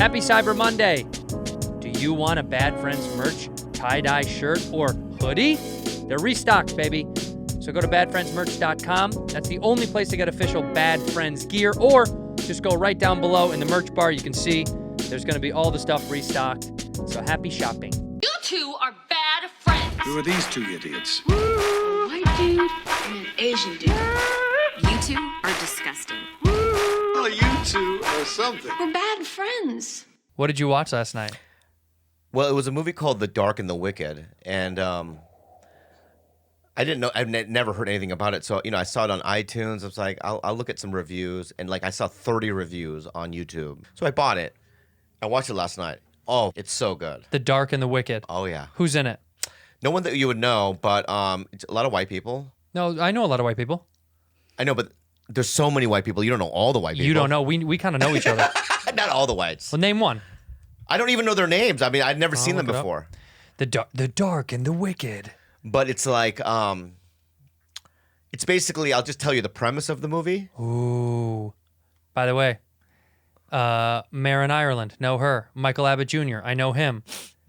Happy Cyber Monday. Do you want a Bad Friends merch tie-dye shirt or hoodie? They're restocked, baby. So go to badfriendsmerch.com. That's the only place to get official Bad Friends gear, or just go right down below in the merch bar. You can see there's going to be all the stuff restocked. So happy shopping. You two are bad friends. Who are these two idiots? A white dude and an Asian dude. You two are disgusting. Well, you two are something. We're bad friends. What did you watch last night? Well, it was a movie called The Dark and the Wicked, and I didn't know. I've never heard anything about it, so I saw it on iTunes. I was like, I'll look at some reviews, and I saw 30 reviews on YouTube, so I bought it. I watched it last night. Oh, it's so good. The Dark and the Wicked. Oh yeah. Who's in it? No one that you would know, but it's a lot of white people. No, I know a lot of white people. I know, but there's so many white people. You don't know all the white people. You don't know. We kind of know each other. Not all the whites. Well, name one. I don't even know their names. I mean, I've never seen them before. The Dark and the Wicked. But it's like, it's basically, I'll just tell you the premise of the movie. Ooh. By the way, Mayor in Ireland, know her. Michael Abbott Jr., I know him.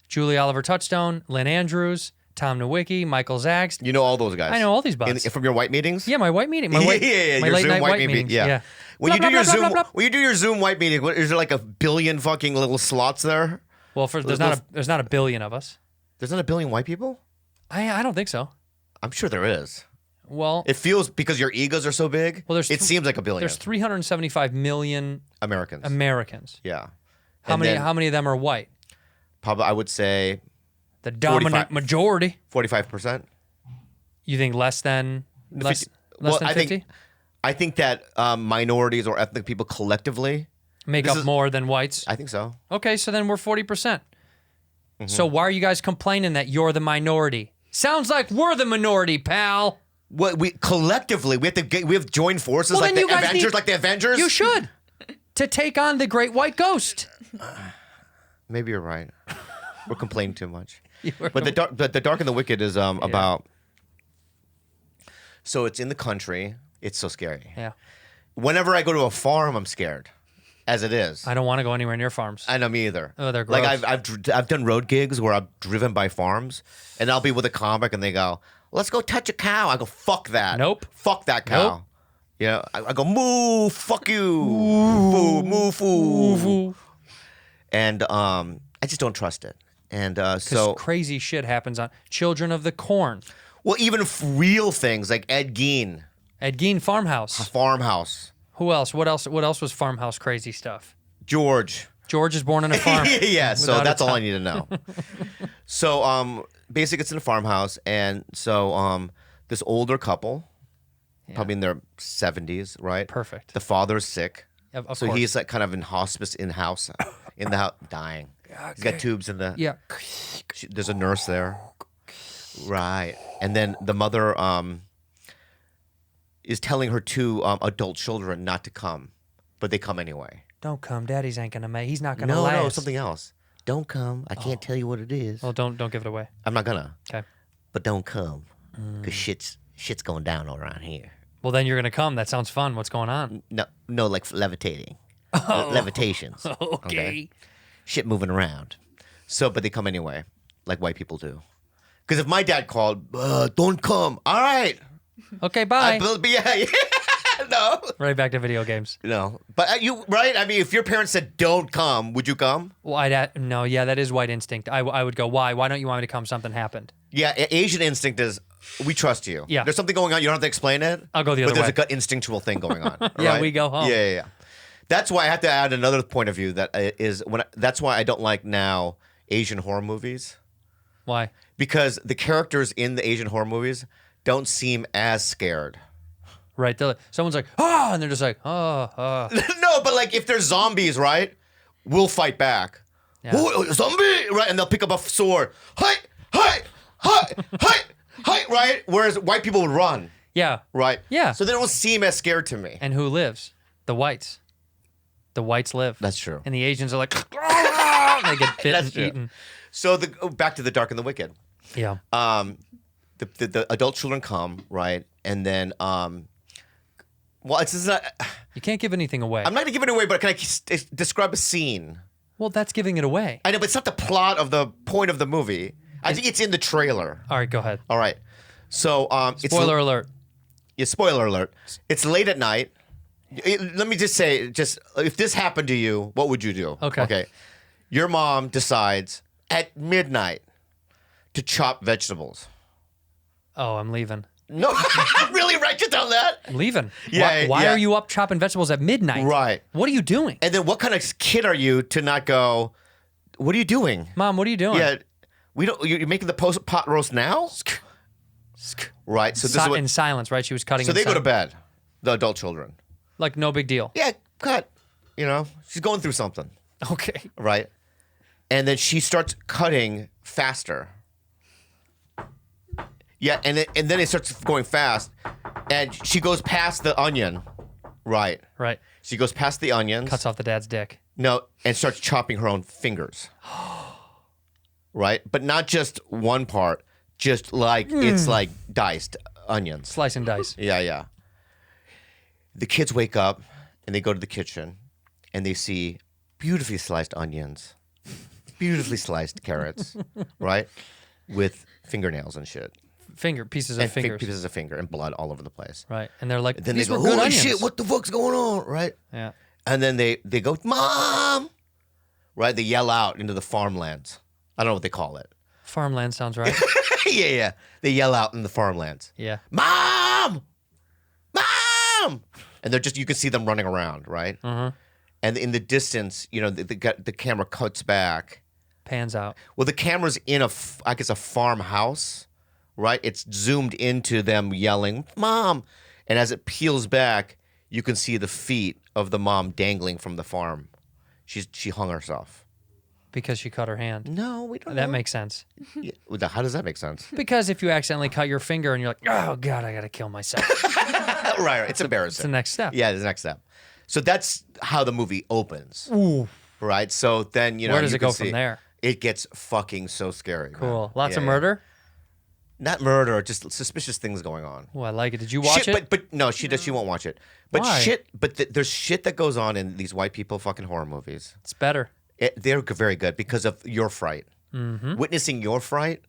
Julie Oliver Touchstone, Lynn Andrews, Tom Nowicki, Michael Zaxt. You know all those guys. I know all these butts. From your white meetings? Yeah, my white meeting. My white, yeah. my Your late Zoom night white meeting. meetings. Yeah. When Blah, you do blah, your blah, Zoom, blah, blah. when you do your Zoom white meeting, is there like a billion fucking little slots there? Well, there's not a billion of us. There's not a billion white people? I don't think so. I'm sure there is. Well, It feels, because your egos are so big, Well, it seems like a billion. there's 375 million Americans. Yeah. How many of them are white? Probably, I would say The dominant 45. majority. 45%. You think less than 50? I think that minorities or ethnic people collectively Make up more than whites? I think so. Okay, so then we're 40%. So why are you guys complaining that you're the minority? Sounds like we're the minority, pal. What we collectively we have joined forces Well, like then the you guys Avengers, need- like the Avengers. You should. To take on the great white ghost. Maybe you're right. We're complaining too much. were But the Dark and the Wicked is about. So it's in the country. It's so scary. Yeah. Whenever I go to a farm, I'm scared. As it is. I don't want to go anywhere near farms. I know, me either. Oh, they're gross. Like I've done road gigs where I've driven by farms, and I'll be with a comic, and they go, "Let's go touch a cow." I go, "Fuck that." Nope. Fuck that cow. Nope. You know, I go, "Moo, fuck you, moo, foo." And I just don't trust it. And so crazy shit happens on Children of the Corn. well, even real things like Ed Gein, Ed Gein Farmhouse. Farmhouse, Who else? What else was farmhouse crazy stuff? George. George is born in a farm. Yeah, so Without a that's all top. I need to know. So basically it's in a farmhouse, and so this older couple, probably in their 70s, right? Perfect. The father's sick. Of So course. he's like kind of in hospice in the house, dying. He's got tubes in the Yeah. There's a nurse there. Right. And then the mother is telling her two adult children not to come, but they come anyway. Don't come. Daddy's ain't gonna make. He's not gonna No, last. something else. Don't come. I can't tell you what it is. Well, don't give it away. I'm not gonna. Okay. But don't come, because shit's going down all around here. Well, then you're gonna come. That sounds fun. What's going on? No, like levitating. Levitations. Okay. Shit moving around. So, but they come anyway, like white people do. Because if my dad called, don't come. All right. Okay. Bye. Yeah. No. Right back to video games. No. But you, right? I mean, if your parents said don't come, would you come? Well, no. Yeah, that is white instinct. I would go. Why? Why don't you want me to come? Something happened. Yeah, Asian instinct is, we trust you. Yeah. There's something going on. You don't have to explain it. I'll go the other But there's way. a gut instinctual thing going on. Yeah, right? we go home. Yeah. That's why I have to add another point of view. That's why I don't like now Asian horror movies, Why? because the characters in the Asian horror movies don't seem as scared. Right. Someone's like, and they're just like, oh. No, but like if there's zombies, right? We'll fight back. Yeah. Oh, zombie, right? And they'll pick up a sword. Hi, right? Whereas white people would run, Yeah. right? Yeah. So they don't seem as scared to me. And who lives? The whites. The whites live. That's true. And the Asians are like, and they get bit That's and true. eaten. So back to the Dark and the Wicked. Yeah. The adult children come, right? And then, well, it's not. You can't give anything away. I'm not gonna give it away, but can I describe a scene? Well, that's giving it away. I know, but it's not the plot of the point of the movie. I think it's in the trailer. All right, go ahead. All right. So, Spoiler alert. Yeah, spoiler alert. It's late at night. Let me just say, if this happened to you, what would you do? Okay. Your mom decides at midnight to chop vegetables. Oh, I'm leaving. No, really? Write you down that? I'm leaving. Yeah, Why yeah. are you up chopping vegetables at midnight? Right. What are you doing? And then what kind of kid are you to not go, what are you doing? Mom, what are you doing? Yeah, you're making the pot roast now? Right. So this is what, in silence, right? She was cutting so in they go to silence. bed, the adult children. Like, no big deal. Yeah, cut. She's going through something. Okay. Right. And then she starts cutting faster. Yeah, and then it starts going fast, and she goes past the onion. Right. Right. She goes past the onions. Cuts off the dad's dick. No, and starts chopping her own fingers. Right? But not just one part, just like it's like diced onions. Slice and dice. Yeah. The kids wake up and they go to the kitchen and they see beautifully sliced onions, beautifully sliced carrots, right? With fingernails and shit. Pieces of fingers. Pieces of finger and blood all over the place. Right. And they're like, Then these they go, were good holy onions. shit, what the fuck's going on? Right? Yeah. And then they go, Mom! Right? They yell out into the farmlands. I don't know what they call it. Farmland sounds right. Yeah. They yell out in the farmlands. Yeah. Mom! Mom! And they're just, you can see them running around, right? Uh-huh. And in the distance, the camera cuts back. Pans out. Well, the camera's in a farmhouse, right? It's zoomed into them yelling, Mom! And as it peels back, you can see the feet of the mom dangling from the farm. She hung herself. Because she cut her hand. No, we don't That know. makes sense. Yeah, how does that make sense? Because if you accidentally cut your finger and you're like, oh, God, I got to kill myself. right. It's embarrassing. It's the next step. Yeah, it's the next step. So that's how the movie opens. Ooh. Right? So then, Where does you it can go see from there? It gets fucking so scary. Cool. Man. Lots of Yeah. murder? Not murder, just suspicious things going on. Oh, I like it. Did you watch it? But no, she won't watch it. But Why? there's shit that goes on in these white people fucking horror movies. It's better. They're very good because of your fright. Mm-hmm. Witnessing your fright,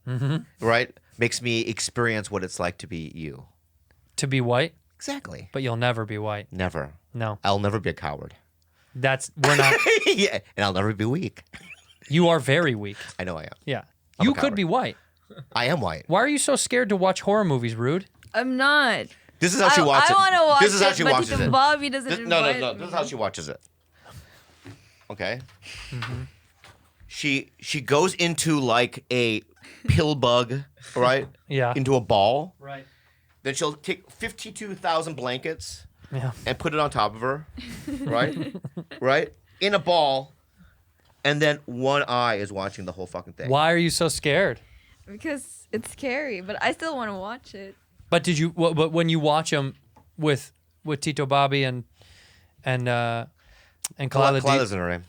right, makes me experience what it's like to be you. To be white, Exactly. but you'll never be white. Never. No. I'll never be a coward. We're not. Yeah, and I'll never be weak. You are very weak. I know I am. Yeah. I'm a You could coward. be white. I am white. Why are you so scared to watch horror movies, Rude? I'm not. This is how she watches I it. want to watch This is how it, she but watches Tito it. Bobby doesn't No. invite This is me. how she watches it. Okay. Mm-hmm. She goes into like a pill bug, right? Yeah. Into a ball. Right. Then she'll take 52,000 blankets Yeah. and put it on top of her, right? Right? In a ball. And then one eye is watching the whole fucking thing. Why are you so scared? Because it's scary, but I still want to watch it. But but when you watch them with Tito Bobby and Kalila, Kalila's in her name.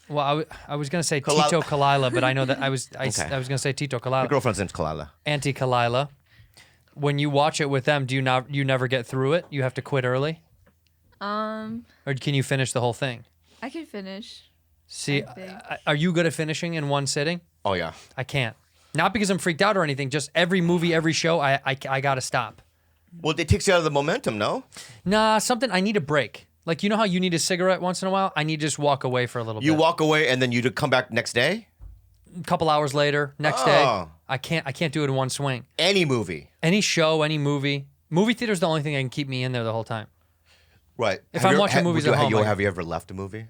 well, I was gonna say Kalila. Tito Kalila, but I know that I was Okay. gonna say Tito My Kalila, girlfriend's name's Kalila. Auntie Kalila. When you watch it with them, do you never get through it? You have to quit early, or can you finish the whole thing? I can finish. See, I think. are you good at finishing in one sitting? Oh, yeah. I can't. Not because I'm freaked out or anything. Just every movie, every show, I gotta stop. Well, it takes you out of the momentum, no? Nah, I need a break. Like, you know how you need a cigarette once in a while? I need to just walk away for a little You bit. walk away and then you come back next day? A couple hours later, next day. Oh. I can't do it in one swing. Any movie. Any show, any movie. Movie theater's the only thing that can keep me in there the whole time. Right. If I'm watching movies at home, Have you ever left a movie?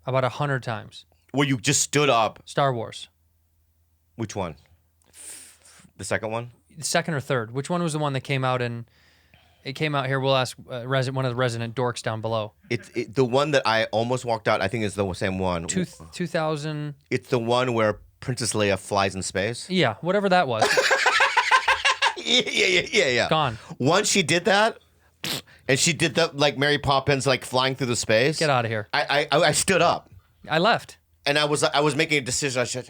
About 100 times. Where you just stood up. Star Wars. Which one? The second one? Second or third. Which one was the one that came out in... It came out here. We'll ask one of the resident dorks down below. The one that I almost walked out, I think is the same one. 2000... It's the one where Princess Leia flies in space. Yeah, whatever that was. Yeah. Gone. Once she did that, and she did that like Mary Poppins, like flying through the space. Get out of here. I stood up, I left. and I was making a decision. I said,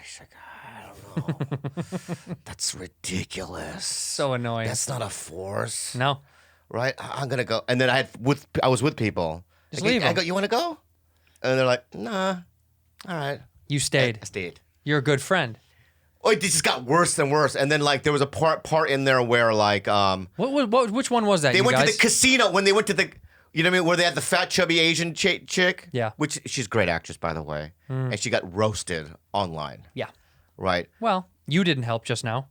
I don't know. That's ridiculous. So annoying. That's not a force. No. Right? I'm gonna go. And then I was with people. Just I leave go, them. you want to go? And they're like, nah. All right. You stayed. I stayed. You're a good friend. Oh, it just got worse and worse. And then like there was a part in there where like Which one was that? they you went guys? to the casino when they went to the you know what I mean where they had the fat chubby Asian chick. Yeah. Which she's a great actress by the way, and she got roasted online. Yeah. Right. Well, you didn't help just now.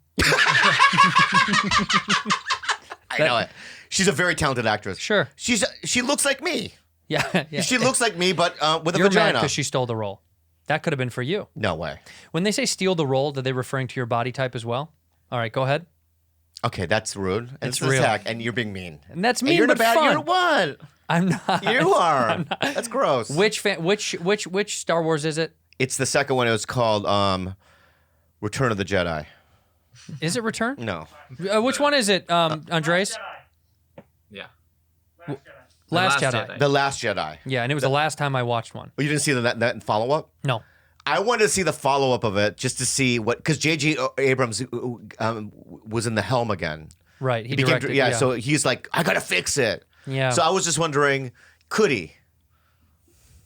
I know it. She's a very talented actress. Sure. She looks like me. Yeah. Yeah. She looks like me, but with a You're mad vagina. because she stole the role. That could have been for you. No way. When they say steal the role, are they referring to your body type as well? All right, go ahead. Okay, that's rude. And It's it's an real. attack, and you're being mean. And that's And mean, you're but bad. fun. You're what? I'm not. You are. That's gross. Which Star Wars is it? It's the second one. It was called Return of the Jedi. Is it Return? No. Which one is it, Andrés? Yeah. Last Jedi. The Last Jedi. Yeah, and it was the last time I watched one. Oh, you didn't see that follow up? No. I wanted to see the follow up of it just to see what because J.J. Abrams was in the helm again. Right, he became- directed. yeah, so he's like, I gotta fix it. Yeah. So I was just wondering, could he?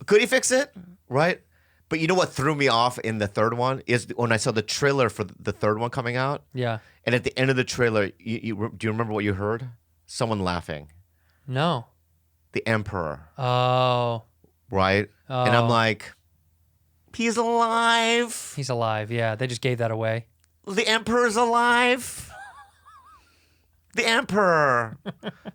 Could he fix it? Right. But you know what threw me off in the third one is when I saw the trailer for the third one coming out. Yeah. And at the end of the trailer, do you remember what you heard? Someone laughing. No. The Emperor. Oh. Right? And I'm Oh. like, he's alive. He's alive. Yeah, they just gave that away. The Emperor's alive. The Emperor.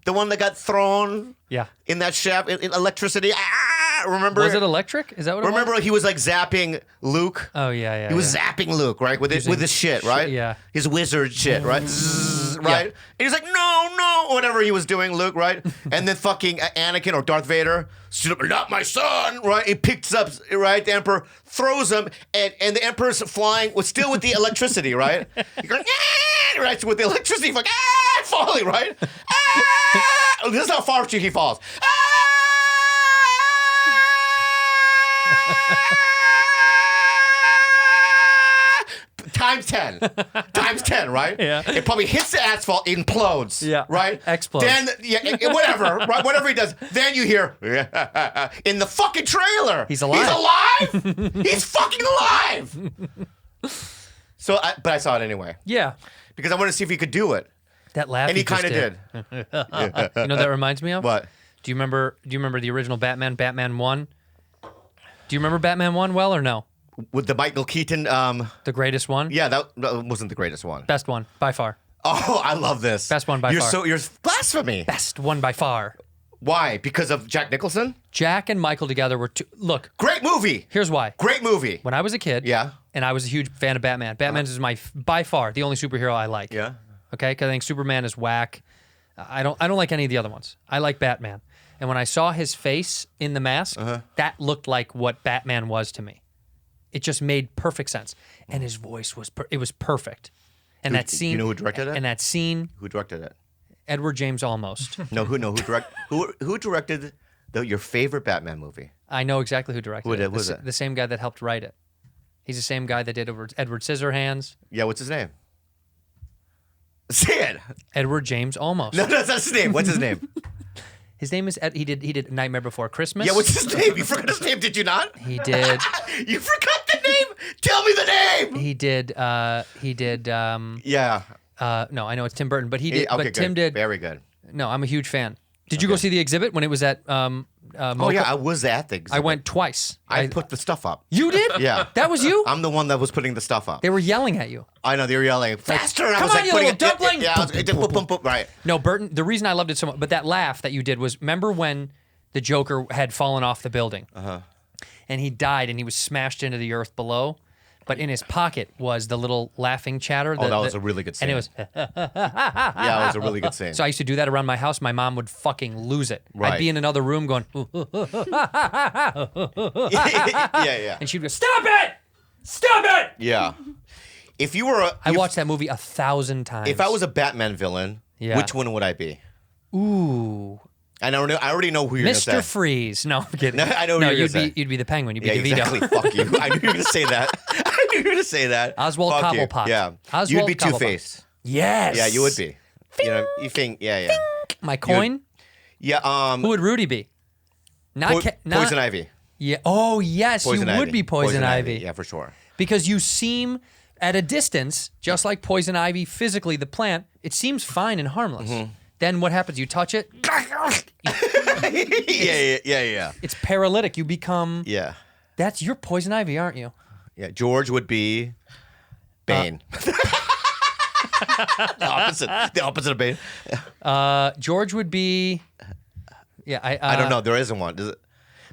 The one that got thrown Yeah. in that shaft, in electricity. Ah, remember? Was it electric? Is that what it Remember was? he was like zapping Luke? Oh, yeah. He was zapping Luke, right? With Using his shit, right? yeah. His wizard shit, right? Zzz, right? And he's like, no, whatever he was doing, Luke, right? And then fucking Anakin or Darth Vader, stood up, not my son, right? He picks up, right? The Emperor throws him, and the Emperor's flying, still with the electricity, right? He goes, ah! Right? So with the electricity, like, falling, right? Ah! This is how far he falls. Times 10. Times 10, right? Yeah. It probably hits the asphalt, implodes. Yeah. Right? Explodes. Then, whatever, right? Whatever he does. Then you hear, in the fucking trailer. He's alive. He's alive? He's fucking alive. But I saw it anyway. Yeah. Because I wanted to see if he could do it. That laugh. And he just kind of did. You know what that reminds me of? What? Do you remember the original Batman, Batman 1? Do you remember Batman 1 well or no? With the Michael Keaton, The greatest one? yeah, that wasn't the greatest one. Best one by far. Oh, I love this. Best one by far. You're blasphemy. Best one by far. Why? Because of Jack Nicholson? Jack and Michael together were two. Look, Great movie. here's why. Great movie. When I was a kid, Yeah. and I was a huge fan of Batman. Batman is by far the only superhero I like. Yeah. Okay, because I think Superman is whack. I don't like any of the other ones. I like Batman. And when I saw his face in the mask, that looked like what Batman was to me. It just made perfect sense, and his voice was it was perfect. And that scene, you know who directed it? And that scene, Who directed it? Edward James Olmos. Who directed your favorite Batman movie? I know exactly who directed Who it. did- was it? The same guy that helped write it. He's the same guy that did Edward Scissorhands. Yeah, what's his name? Say it. Edward James Olmos. No, that's not his name. What's his name? His name is he did Nightmare Before Christmas. Yeah, what's his name? You forgot his name, did you not? He did. You forgot the name? Tell me the name. He did. Yeah. No, I know it's Tim Burton, but he did. Okay, but Tim good. did. Very good. No, I'm a huge fan. Did you go see the exhibit when it was at? Oh yeah, I was at the exhibit. I went twice. I put the stuff up. You did? Yeah. That was you? I'm the one that was putting the stuff up. They were yelling at you. I know, they were yelling, faster! And I "Come was on, like you putting little it, dumpling!" Yeah, I was, boom, boom, boom, right. No, Burton. The reason I loved it so much, but that laugh that you did was, remember when the Joker had fallen off the building, and he died, and he was smashed into the earth below, but in his pocket was the little laughing chatter. That was a really good scene. And it was. Yeah, it was a really good scene. So I used to do that around my house. My mom would fucking lose it. Right. I'd be in another room going, yeah. and she'd go, "Stop it! Stop it!" Yeah. If you were I watched that movie 1,000 times. If I was a Batman villain, Yeah. which one would I be? Ooh, I already know who you're going to say. Mr. Freeze. No, I'm kidding. No, I know who no, you're you'd gonna be say. you'd be the Penguin. You'd be Yeah, DeVito. exactly. Fuck you. I knew you were going to say that. I knew you were going to say that. Oswald Fuck you. Cobblepot. Yeah. Oswald You'd be Cobblepot. Two-Face. Yes. Yeah, you would be. You know, you think, yeah. My coin. Yeah, Who would Rudy be? Not Poison Ivy. Yeah. Oh, yes, Poison you ivy. would be poison ivy. Yeah, for sure. Because you seem at a distance, just like poison ivy, physically, the plant, it seems fine and harmless. Then what happens? You touch it. Yeah. It's paralytic. You become. Yeah. You're poison ivy, aren't you? Yeah. George would be Bane. The opposite of Bane. George would be. Yeah, I don't know. There isn't one. Does it?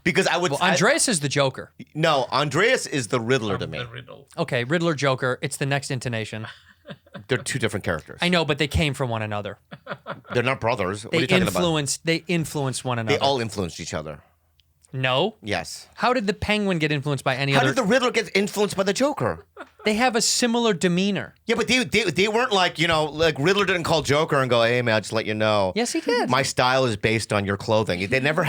Because I would. Well, Andrés is the Joker. No, Andreas is the Riddler to me. Okay, Riddler, Joker. It's the next intonation. They're two different characters. I know, but they came from one another. They're not brothers. What are you talking about? They influenced one another. They all influenced each other. No. Yes. How did the Penguin get influenced by any How other? did the Riddler get influenced by the Joker? They have a similar demeanor. Yeah, but they weren't like, like Riddler didn't call Joker and go, hey, man, I'll just let you know. Yes, he did. My style is based on your clothing. They never was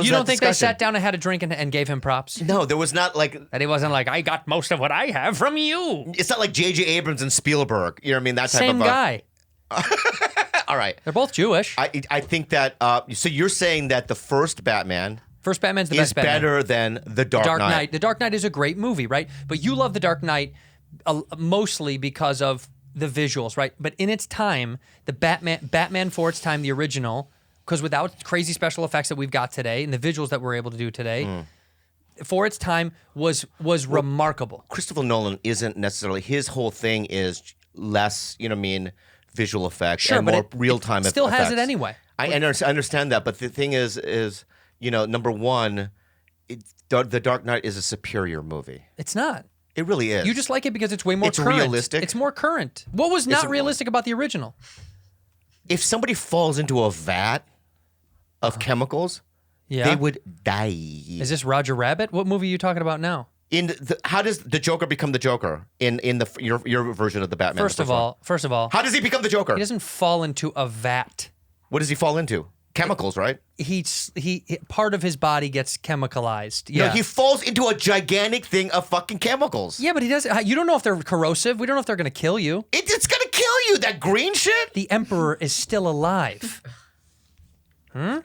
You don't that think they discussion. sat down and had a drink and gave him props? No, there was not like, That he wasn't like, I got most of what I have from you. it's not like J.J. Abrams and Spielberg. You know what I mean? That type Same of guy. All right. They're both Jewish. I think that, so you're saying that the first Batman First Batman's the is best Batman. better than The Dark Knight. The Dark Knight is a great movie, right? But you love The Dark Knight mostly because of the visuals, right? But in its time, the Batman for its time, the original, because without crazy special effects that we've got today and the visuals that we're able to do today, for its time was remarkable. Christopher Nolan isn't necessarily, his whole thing is less, visual effects Sure, and but more real-time effects. still has it anyway. I understand that, but the thing is number one, The Dark Knight is a superior movie. It's not. It really is. You just like it because it's way more current. Realistic. It's more current. What was not realistic about the original? If somebody falls into a vat of chemicals, Yeah. they would die. Is this Roger Rabbit? What movie are you talking about now? How does the Joker become the Joker in your version of the Batman? First of all, how does he become the Joker? he doesn't fall into a vat. What does he fall into? Chemicals, right? He part of his body gets chemicalized. Yeah. No, he falls into a gigantic thing of fucking chemicals. Yeah, but he does. You don't know if they're corrosive. We don't know if they're going to kill you. It's gonna kill you. That green shit. The Emperor is still alive. No,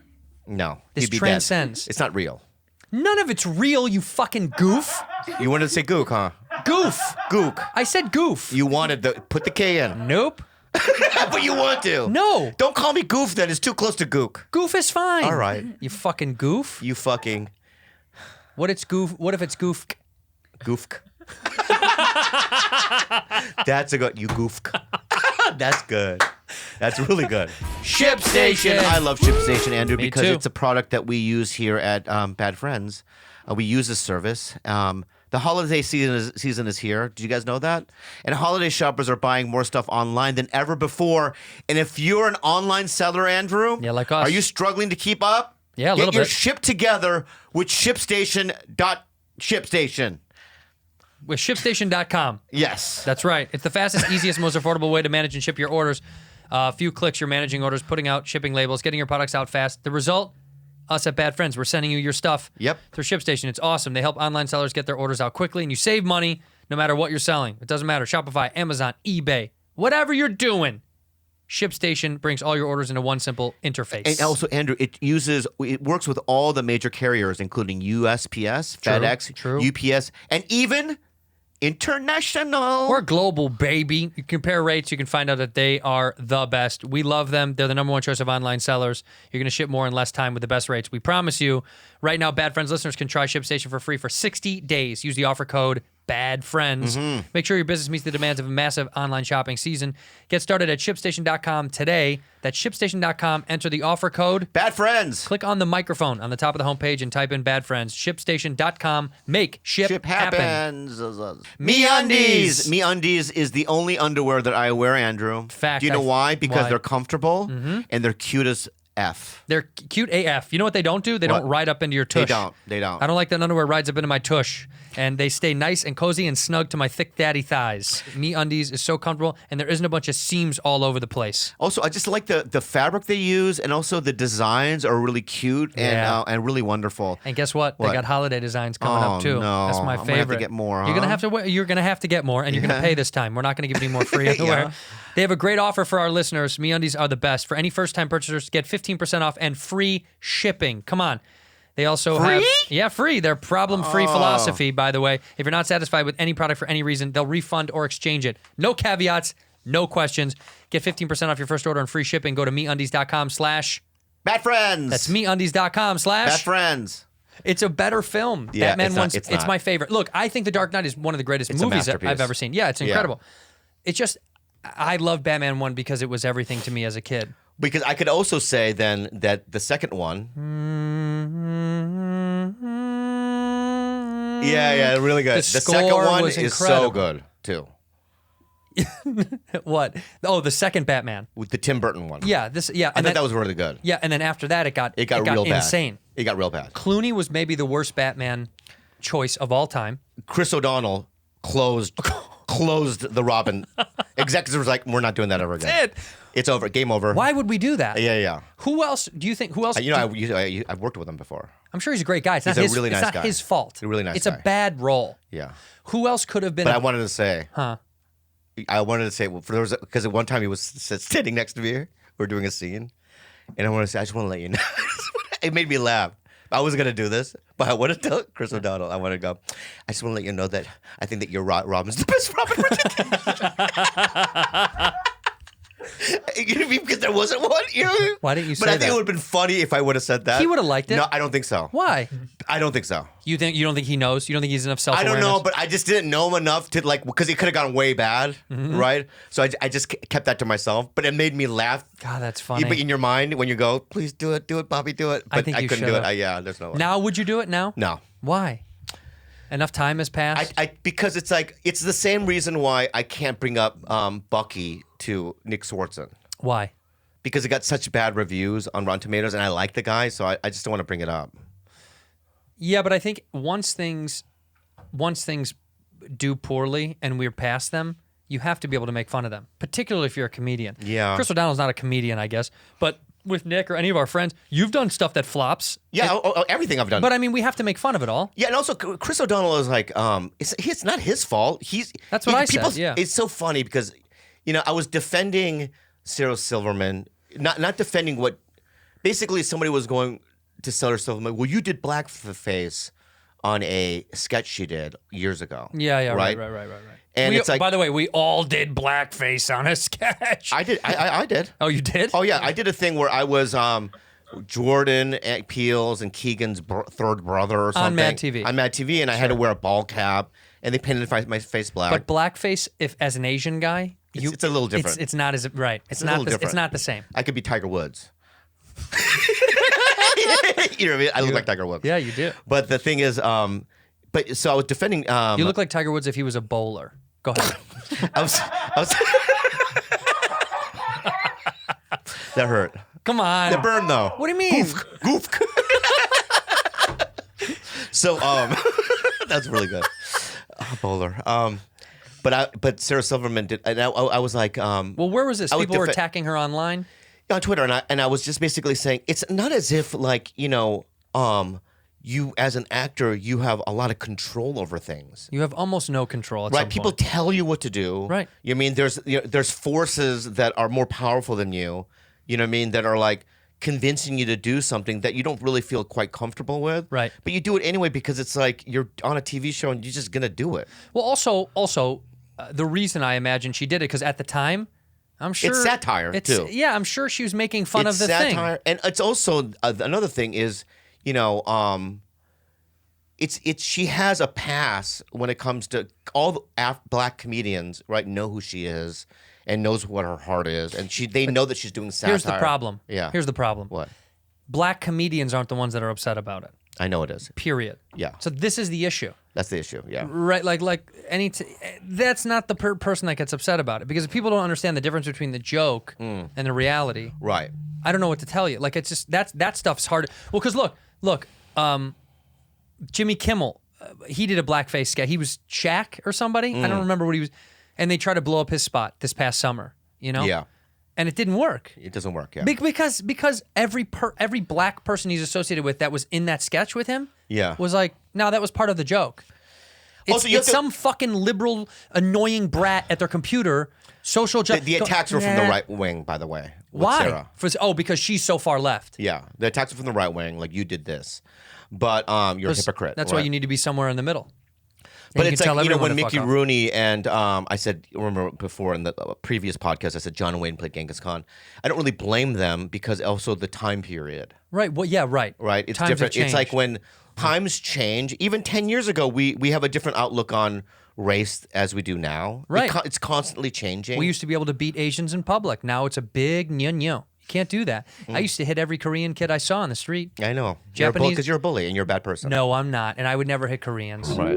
This he'd be transcends. dead. It's not real. None of it's real, you fucking goof. You wanted to say gook, huh? Goof. Gook. I said goof. You wanted to put the K in, Nope. but you want to. No. Don't call me goof. Then it's too close to gook. Goof is fine. All right. You fucking goof. You fucking What if it's goof? goofk. That's a good. You goofk. That's good. That's really good. ShipStation. I love ShipStation, Andrew, Me because too. it's a product that we use here at Bad Friends. We use this service. The holiday season is here. Did you guys know that? And holiday shoppers are buying more stuff online than ever before. And if you're an online seller, Andrew, Yeah, like us. are you struggling to keep up? Yeah, a little Get your bit. ship together with ShipStation. With ShipStation.com. Yes. That's right. It's the fastest, easiest, most affordable way to manage and ship your orders. A few clicks, you're managing orders, putting out shipping labels, getting your products out fast. The result? Us at Bad Friends. We're sending you your stuff through ShipStation. It's awesome. They help online sellers get their orders out quickly, and you save money no matter what you're selling. It doesn't matter. Shopify, Amazon, eBay, whatever you're doing. ShipStation brings all your orders into one simple interface. And also, Andrew, it works with all the major carriers, including USPS, FedEx, UPS, and even international. We're global, baby. You compare rates, you can find out that they are the best. We love them. They're the number one choice of online sellers. You're going to ship more in less time with the best rates. We promise you. Right now, Bad Friends listeners can try ShipStation for free for 60 days. Use the offer code BADFRIENDS. Make sure your business meets the demands of a massive online shopping season. Get started at ShipStation.com today. That's ShipStation.com. Enter the offer code Bad Friends. Click on the microphone on the top of the homepage and type in Bad Friends. ShipStation.com. Make ship happen. happens. MeUndies. MeUndies is the only underwear that I wear, Andrew. Fact. Do you know why? Because why? they're comfortable and they're cute as F. They're cute AF. You know what they don't do? They don't ride up into your tush. They don't. I don't like that underwear rides up into my tush. And they stay nice and cozy and snug to my thick daddy thighs. MeUndies is so comfortable, and there isn't a bunch of seams all over the place. Also, I just like the fabric they use, and also the designs are really cute and really wonderful. And guess what? They What? got holiday designs coming up too. no. That's my I'm gonna favorite. have to get more, You're gonna huh? have to. You're gonna have to get more, and you're gonna Yeah. pay this time. We're not gonna give you any more free underwear. Yeah. They have a great offer for our listeners. MeUndies are the best. For any first-time purchasers, get 15% off and free shipping. Come on. They also have free. Their problem-free philosophy, by the way. If you're not satisfied with any product for any reason, they'll refund or exchange it. No caveats, no questions. Get 15% off your first order and free shipping. Go to meundies.com/BadFriends. That's meundies.com/ BadFriends. It's a better film. Yeah, Batman it's it's my favorite. Look, I think The Dark Knight is one of the greatest movies that I've ever seen. Yeah, it's incredible. It's just, I love Batman 1 because it was everything to me as a kid. Because I could also say then that the second one. Yeah, really good. The second one is so good too. What? Oh, the second Batman With the Tim Burton one. Yeah, I thought that was really good. Yeah, and then after that, it got real insane. Bad. It got real bad. Clooney was maybe the worst Batman choice of all time. Chris O'Donnell closed the Robin. Executives was like, we're not doing that ever again. That's it. It's over. Game over. Why would we do that? Yeah. Who else do you think? Who else? I've worked with him before. I'm sure he's a great guy. It's He's not a his, really it's nice not guy. his fault. He's a really nice It's guy. a bad role. Yeah. Who else could have been? But I wanted to say. Huh? I wanted to say because at one time he was standing next to me. We were doing a scene, and I want to say I just want to let you know. It made me laugh. I was gonna do this, but I want to tell Chris O'Donnell. I want to go. I just want to let you know that I think that your Robin's the best Robin. You know what I mean? Because there wasn't one. You know? Why didn't you say But I think that? it would have been funny if I would have said that. He would have liked it. No, I don't think so. Why? I don't think so. You don't think he knows? You don't think he's enough I self-awareness? don't know, but I just didn't know him enough to because it could have gone way bad, right? So I just kept that to myself, but it made me laugh. God, that's funny. But in your mind, when you go, please do it, Bobby, do it. But I think you couldn't do should've. it. Yeah, there's no way. Now, would you do it now? No. Why? Enough time has passed. Because it's like it's the same reason why I can't bring up Bucky to Nick Swartzen. Why? Because it got such bad reviews on Rotten Tomatoes, and I like the guy, so I just don't want to bring it up. Yeah, but I think once things do poorly and we're past them, you have to be able to make fun of them, particularly if you're a comedian. Yeah. Chris O'Donnell's not a comedian, I guess, but with Nick or any of our friends, you've done stuff that flops. Yeah, everything I've done. But I mean, we have to make fun of it all. Yeah, and also Chris O'Donnell is like, it's not his fault. That's what I said. Yeah, it's so funny because, I was defending Sarah Silverman, not defending what, basically somebody was going to Sarah Silverman. Well, you did blackface on a sketch she did years ago. Yeah, right. And it's like, by the way, we all did blackface on a sketch. I did. I did. Oh, you did? Oh yeah, I did a thing where I was Jordan Peele's and Keegan's third brother or something. On Mad TV. On Mad TV, and I had to wear a ball cap, and they painted my face black. But blackface, if as an Asian guy, it's a little different. It's not as right. It's a little different. It's not the same. I could be Tiger Woods. You know what I mean? I look like Tiger Woods. Yeah, you do. But the thing is, so I was defending. You look like Tiger Woods if he was a bowler. Go ahead. I was That hurt. Come on. That burned though. What do you mean? Goof. So that's really good. Bowler. But Sarah Silverman did, and I was like, well, where was this? People were attacking her online on Twitter, and I was just basically saying it's not as if like you as an actor you have a lot of control over things. You have almost no control. At right? some People point. tell you what to do. Right. You mean there's forces that are more powerful than you. You know what I mean? That are like convincing you to do something that you don't really feel quite comfortable with. Right. But you do it anyway because it's like you're on a TV show and you're just gonna do it. Well, also, the reason I imagine she did it because at the time, I'm sure it's satire too. Yeah, I'm sure she was making fun of the satire, thing. and it's also another thing is it's she has a pass when it comes to all the black comedians, right? Know who she is and knows what her heart is, and they know that she's doing satire. Here's the problem. Yeah. Here's the problem. What? Black comedians aren't the ones that are upset about it. I know it is. Period. Yeah. So this is the issue. That's the issue. Yeah. Right. Like that's not the person that gets upset about it because if people don't understand the difference between the joke and the reality. Right. I don't know what to tell you. Like it's just that stuff's hard. Well, because look, Jimmy Kimmel, he did a blackface sketch. He was Shaq or somebody. I don't remember what he was. And they tried to blow up his spot this past summer. Yeah. And it didn't work. It doesn't work. Yeah. Because every black person he's associated with that was in that sketch with him. Yeah. Was like, no, that was part of the joke. It's some fucking liberal, annoying brat at their computer. Social justice. The attacks were from the right wing, by the way. with Why? Sarah. Because she's so far left. Yeah, they attacked her from the right wing, like you did this, but you're a hypocrite. That's right? why you need to be somewhere in the middle. But And it's you can like, tell when everyone to Mickey fuck off. Rooney and I said, remember before in the previous podcast, I said John Wayne played Genghis Khan. I don't really blame them because also the time period. Right. Well, yeah. Right. Right. It's Times have different. It's like changed. when times change. Even 10 years ago, we have a different outlook on race as we do now. Right. It's constantly changing. We used to be able to beat Asians in public. Now it's a big nyo. You can't do that. I used to hit every Korean kid I saw on the street. I know. Japanese- Because you're a bully and you're a bad person. No, I'm not, and I would never hit Koreans. Right.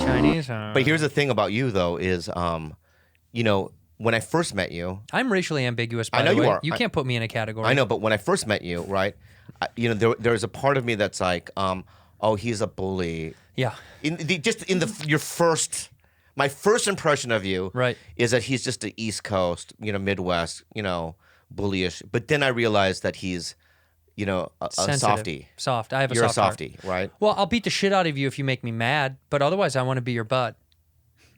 Chinese. But here's the thing about you, though, is, when I first met you, I'm racially ambiguous. By I know the you way. are. You can't put me in a category. I know, but when I first met you, right, there's a part of me that's like, oh, he's a bully. Yeah. My first impression of you, Right. is that he's just an East Coast, Midwest, bullyish. But then I realized that he's, a Sensitive. softie. Soft. I have a You're a soft heart. softie, right? Well, I'll beat the shit out of you if you make me mad, but otherwise, I want to be your butt.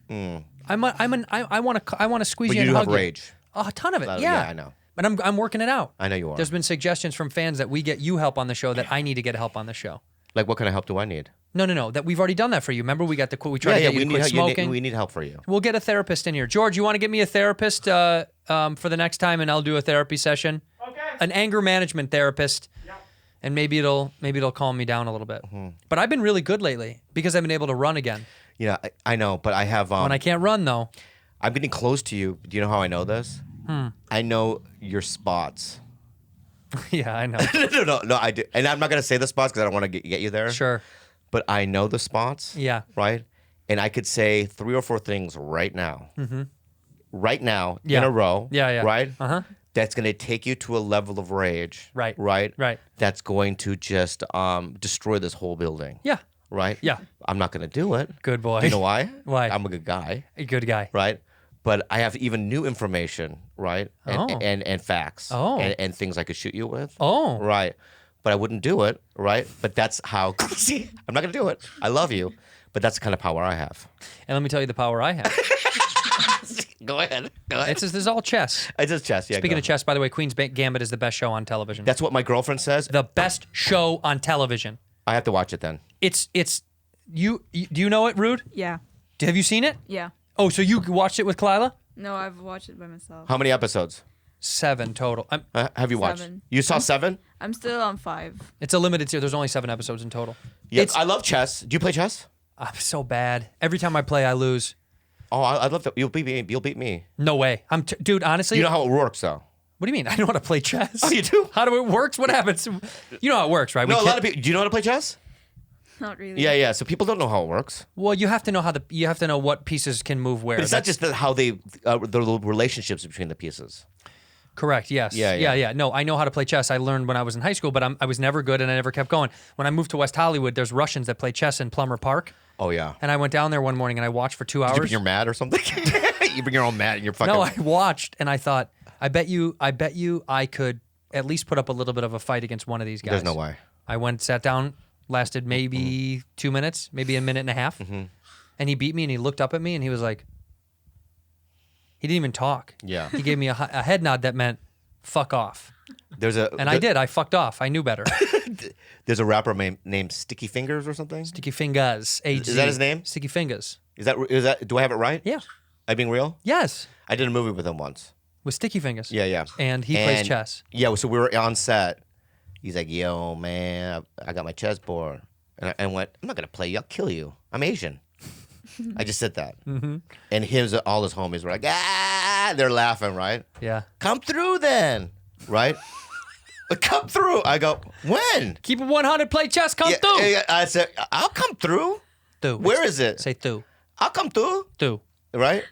I want to squeeze But you you and do hug have you. rage. A ton of it. Yeah, Yeah. I know. But I'm working it out. I know you are. There's been suggestions from fans that we get you help on the show that I need to get help on the show. Like, what kind of help do I need? No. That we've already done that for you. Remember, we tried to get you to quit smoking. We need help for you. We'll get a therapist in here. George, you want to get me a therapist for the next time, and I'll do a therapy session. Okay. An anger management therapist. Yeah. And maybe it'll calm me down a little bit. Mm-hmm. But I've been really good lately because I've been able to run again. Yeah, I know, but I have. When I can't run, though. I'm getting close to you. Do you know how I know this? I know your spots. Yeah, I know. No, I do. And I'm not going to say the spots because I don't want to get you there. Sure. But I know the spots. Yeah. Right? And I could say 3 or 4 things right now. Mm-hmm. Right now, Yeah. in a row. Yeah. Right? Uh-huh. That's going to take you to a level of rage. Right. Right? Right. That's going to just destroy this whole building. Yeah. Right? Yeah. I'm not going to do it. Good boy. You know why? Why? I'm a good guy. A good guy. Right? But I have even new information, right? And facts. Oh. And things I could shoot you with. Oh. Right. But I wouldn't do it, right? But that's how, see, I'm not going to do it. I love you, but that's the kind of power I have. And let me tell you the power I have. Go ahead. This is all chess. It's just chess, yeah. Speaking go. of chess, by the way, Queen's Gambit is the best show on television. That's what my girlfriend says. the best show on television. I have to watch it then. It's do you know it, Rude? Yeah. Have you seen it? Yeah. Oh, so you watched it with Kalila? No, I've watched it by myself. How many episodes 7 total. have you watched? 7. You saw 7? I'm still on 5. It's a limited series. There's only 7 episodes in total. Yeah, I love chess. Do you play chess? I'm so bad. Every time I play, I lose. Oh, I love that. You'll beat me. You'll beat me. No way. Dude, honestly. You know how it works, though. What do you mean? I know how to play chess. Oh, you do? How do it works? What happens? You know how it works, right? No, a lot of people. Do you know how to play chess? Not really. Yeah. So people don't know how it works. Well, you have to know you have to know what pieces can move where. But it's not just how the relationships between the pieces. Correct. Yes. Yeah. No, I know how to play chess. I learned when I was in high school, but I was never good, and I never kept going. When I moved to West Hollywood, there's Russians that play chess in Plummer Park. Oh yeah. And I went down there one morning and I watched for 2 hours. Did you bring your mat or something? You bring your own mat and you're fucking. No, I watched and I thought, I bet you I could at least put up a little bit of a fight against one of these guys. There's no way. I went, sat down, lasted maybe 2 minutes, maybe a minute and a half. Mm-hmm. And he beat me and he looked up at me and he was like, he didn't even talk. Yeah. He gave me a head nod that meant, fuck off. I did. I fucked off. I knew better. There's a rapper named Sticky Fingers or something. Sticky Fingaz. Is that his name? Sticky Fingaz. Is that? Do I have it right? Yeah. I being real? Yes. I did a movie with him once. With Sticky Fingaz. Yeah. And he plays chess. Yeah. So we were on set. He's like, "Yo, man, I got my chessboard," and I went, "I'm not gonna play you. I'll kill you. I'm Asian." I just said that. Mm-hmm. And all his homies were like, "Ah!" They're laughing, right? Yeah. Come through then, right? Come through. I go, when? Keep it 100, play chess, come through. Yeah, I said, I'll come through. Through. Where is it? Say through. I'll come through. Through. Right?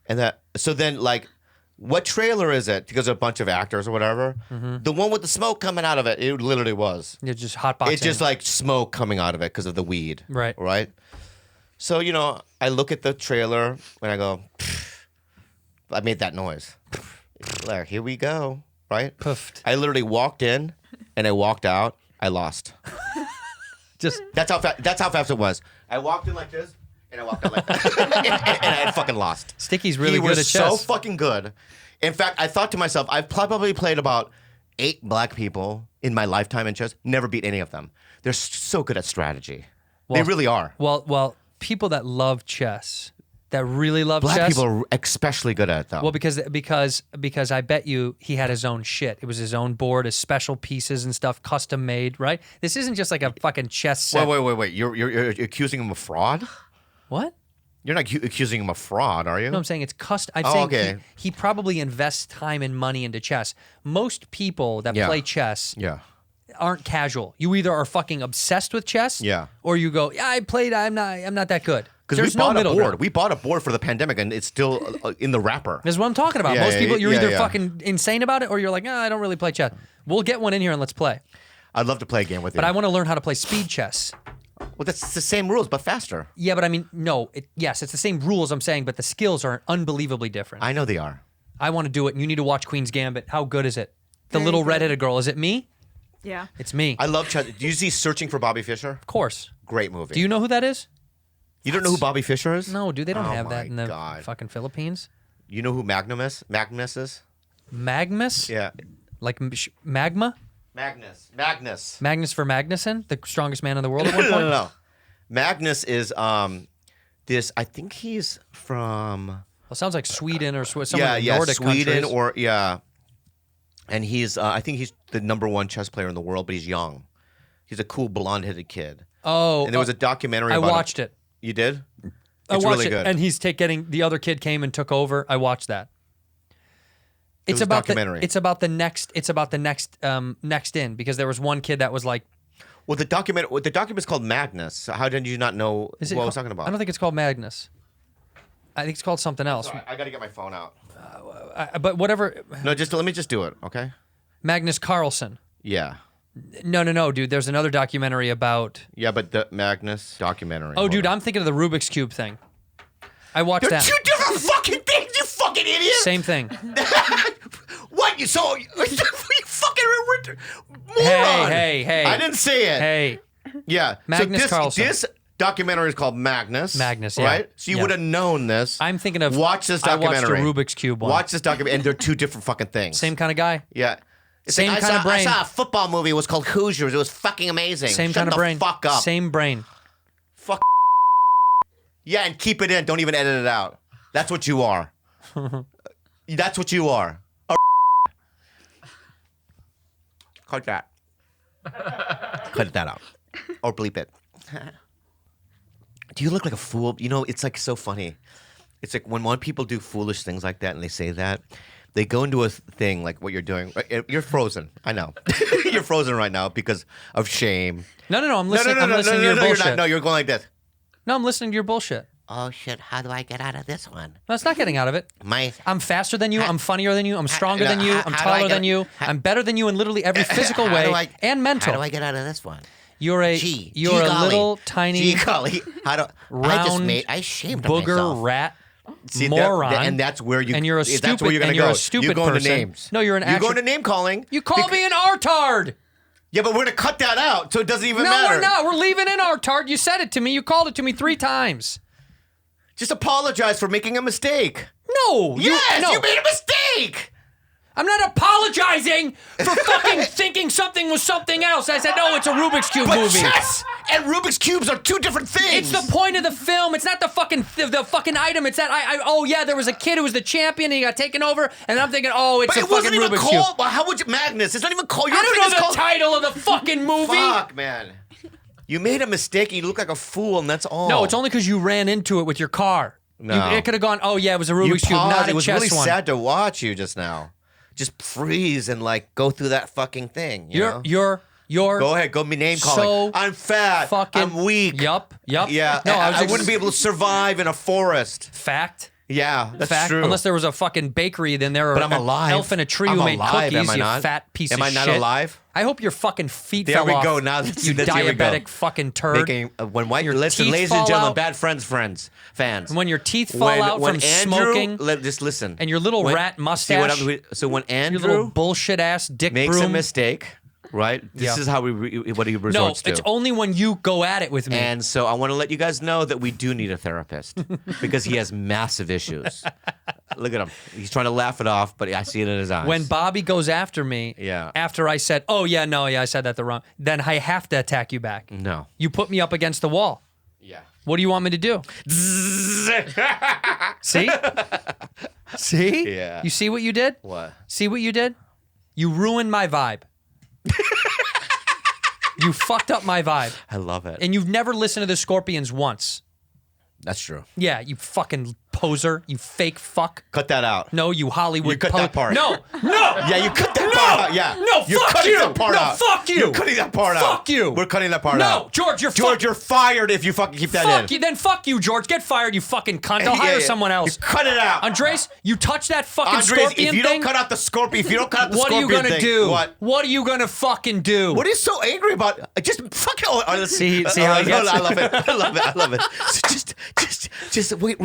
And so then, like, what trailer is it? Because there's a bunch of actors or whatever. Mm-hmm. The one with the smoke coming out of it. It literally was. You're just hotboxing. It's just like smoke coming out of it because of the weed. Right. Right? So, I look at the trailer and I go, I made that noise. There, here we go. Right? Poofed. I literally walked in and I walked out. I lost. Just That's how fast it was. I walked in like this And I walked out like that. and I had fucking lost. Sticky's really He good was at chess. so fucking good. In fact, I thought to myself, I've probably played about 8 black people in my lifetime in chess. Never beat any of them. They're so good at strategy. They really are. Well, people that love chess, that really love Black chess. people are especially good at it, though. Well, because I bet you he had his own shit. It was his own board, his special pieces and stuff, custom made, right? This isn't just like a fucking chess set. Wait. You're accusing him of fraud? What? You're not accusing him of fraud, are you? No, I'm saying it's custom. I'm Oh, saying okay. he probably invests time and money into chess. Most people that Yeah. play chess Yeah. aren't casual. You either are fucking obsessed with chess, Yeah. or you go, yeah, I played. I'm not that good. Because There's we bought no middle a board. ground. We bought a board for the pandemic, and it's still in the wrapper. This is what I'm talking about. Yeah, Most yeah, people, you're yeah, either yeah. fucking insane about it, or you're like, I don't really play chess. We'll get one in here and let's play. I'd love to play a game with you. But I want to learn how to play speed chess. Well, that's the same rules, but faster. Yeah, but I mean, no. Yes, it's the same rules I'm saying, but the skills are unbelievably different. I know they are. I want to do it, and you need to watch Queen's Gambit. How good is it? The Very little good. redheaded girl. Is it me? Yeah. It's me. I love chess. Do you see Searching for Bobby Fischer? Of course. Great movie. Do you know who that is? You don't know who Bobby Fischer is? No, dude, they don't Oh have that my in the God. fucking Philippines. You know who Magnus is? Magnus? Yeah. Like magma? Magnus. Magnus for Magnuson, the strongest man in the world at one point? No. Magnus is this. I think he's from. Well, it sounds like Sweden or some of the Nordic Sweden countries. And he's. I think he's the #1 chess player in the world, but he's young. He's a cool blonde-headed kid. Oh, And there was a documentary. I about watched him. it. You did? I It's watched really it, good. and he's getting the other kid came and took over. I watched that. was a documentary. It's about the next next in, because there was one kid that was like, Well, the document's called Magnus. How did you not know is it what I was called- talking about? I don't think it's called Magnus. I think it's called something else. Sorry, I got to get my phone out. But whatever, No, let me just do it, okay? Magnus Carlsen. Yeah. No, dude. There's another documentary about. Yeah, but the Magnus documentary. Oh, Hold dude, on. I'm thinking of the Rubik's Cube thing. I watched They're that. two different fucking things, you fucking idiot! Same thing. What? You fucking moron! Hey. I didn't say it. Hey, Yeah. Magnus so Carlsen. This documentary is called Magnus. Magnus, yeah. Right? So you Yeah. would have known this. I'm thinking of. Watch this I watched documentary. a Rubik's Cube one. Watch this documentary, and they're two different fucking things. Same kind of guy. Yeah. It's Same like, kind of brain. I saw a football movie. It was called Hoosiers. It was fucking amazing. Same Shut kind of the brain. fuck up. Same brain. Fuck. Yeah, and keep it in. Don't even edit it out. That's what you are. That's what you are. Cut that. Cut that out. Or bleep it. Do you look like a fool? You know, it's like so funny. It's like when people do foolish things like that and they say that, they go into a thing like what you're doing. You're frozen. I know. You're frozen right now because of shame. No. I'm listening. I'm listening to your you're bullshit. not. No, you're going like this. No, I'm listening to your bullshit. Oh shit! How do I get out of this one? No, it's not getting out of it. I'm faster than you. I'm funnier than you. I'm stronger than you. I'm how do I taller get- than you. I'm better than you in literally every physical How way do I- and mental. How do I get out of this one? You're a Gee little golly. tiny Gee golly. How do round I shamed booger myself. rat See, moron. and that's where you. And you're a That's stupid- where you're gonna and you're go. a stupid You're going person. to names. No, you're an You're actual- going to name calling. You call me an artard. Yeah, but we're gonna cut that out, so it doesn't even No, matter. we're not. We're leaving in artard. You said it to me. You called it to me 3 times. Just apologize for making a mistake. No. Yes, no. you made a mistake. I'm not apologizing for fucking thinking something was something else. I said, no, it's a Rubik's Cube But movie. chess and Rubik's cubes are two different things. It's the point of the film. It's not the fucking item. It's that oh yeah, there was a kid who was the champion and he got taken over, and I'm thinking, oh, it's But a it wasn't fucking even Rubik's Cube. called. Well, how would you Magnus? It's not even called. I don't know the title of the fucking movie. Fuck, man. You made a mistake and you look like a fool, and that's all. No, it's only because you ran into it with your car. No. It could have gone, oh yeah, it was a You Rubik's Cube, paused. not a It was chess really one. sad to watch you just now. Just freeze and like go through that fucking thing. You know? You're Go ahead, go me name calling. so I'm fat. fucking I'm weak. Yup. Yeah. No, I, was wouldn't be able to survive in a forest. Fact. Yeah, that's Fact. true. Unless there was a fucking bakery, then there but are I'm alive. elf in a tree I'm who made alive, cookies. am I You not? fat piece Am of I not shit. alive? I hope your fucking feet There fell we off. go. Now you here we go. diabetic fucking turd. Making when white Your listen, teeth ladies and fall gentlemen, out. bad fans. And when your teeth fall out from smoking, just listen. and your little rat mustache, So when your Andrew little bullshit ass dick makes broom. a mistake, right? This Yeah. is how what he No, resorts to. it's only when you go at it with me. And so I want to let you guys know that we do need a therapist because he has massive issues. Look at him. He's trying to laugh it off, but I see it in his eyes. When Bobby goes after me, Yeah. after I said, "Oh yeah, no, yeah, I said that the wrong," then I have to attack you back. No. You put me up against the wall. Yeah. What do you want me to do? See? See? Yeah. You see what you did? What? See what you did? You ruined my vibe. You fucked up my vibe. I love it. And you've never listened to the Scorpions once. That's true. Yeah, you fucking poser. You fake fuck. Cut that out. No, you Hollywood. You cut that part. No. Yeah, you cut that part out. Yeah. No, You're fuck cutting you. that part No, out. fuck you. You're cutting that part out. Fuck you. We're cutting that part No, out. George, you're fired if you fucking keep that in. Fuck you. Then fuck you, George. Get fired, you fucking cunt. I'll hire someone else. You cut it out. Andrés, you touch that fucking Andrés, scorpion if you thing. don't cut out the scorpion, if you don't cut out the What are scorpion you gonna thing, do? What are you gonna fucking do? What are you so angry about? Just fucking. See how he gets I love it. I love it. I love it. So just wait.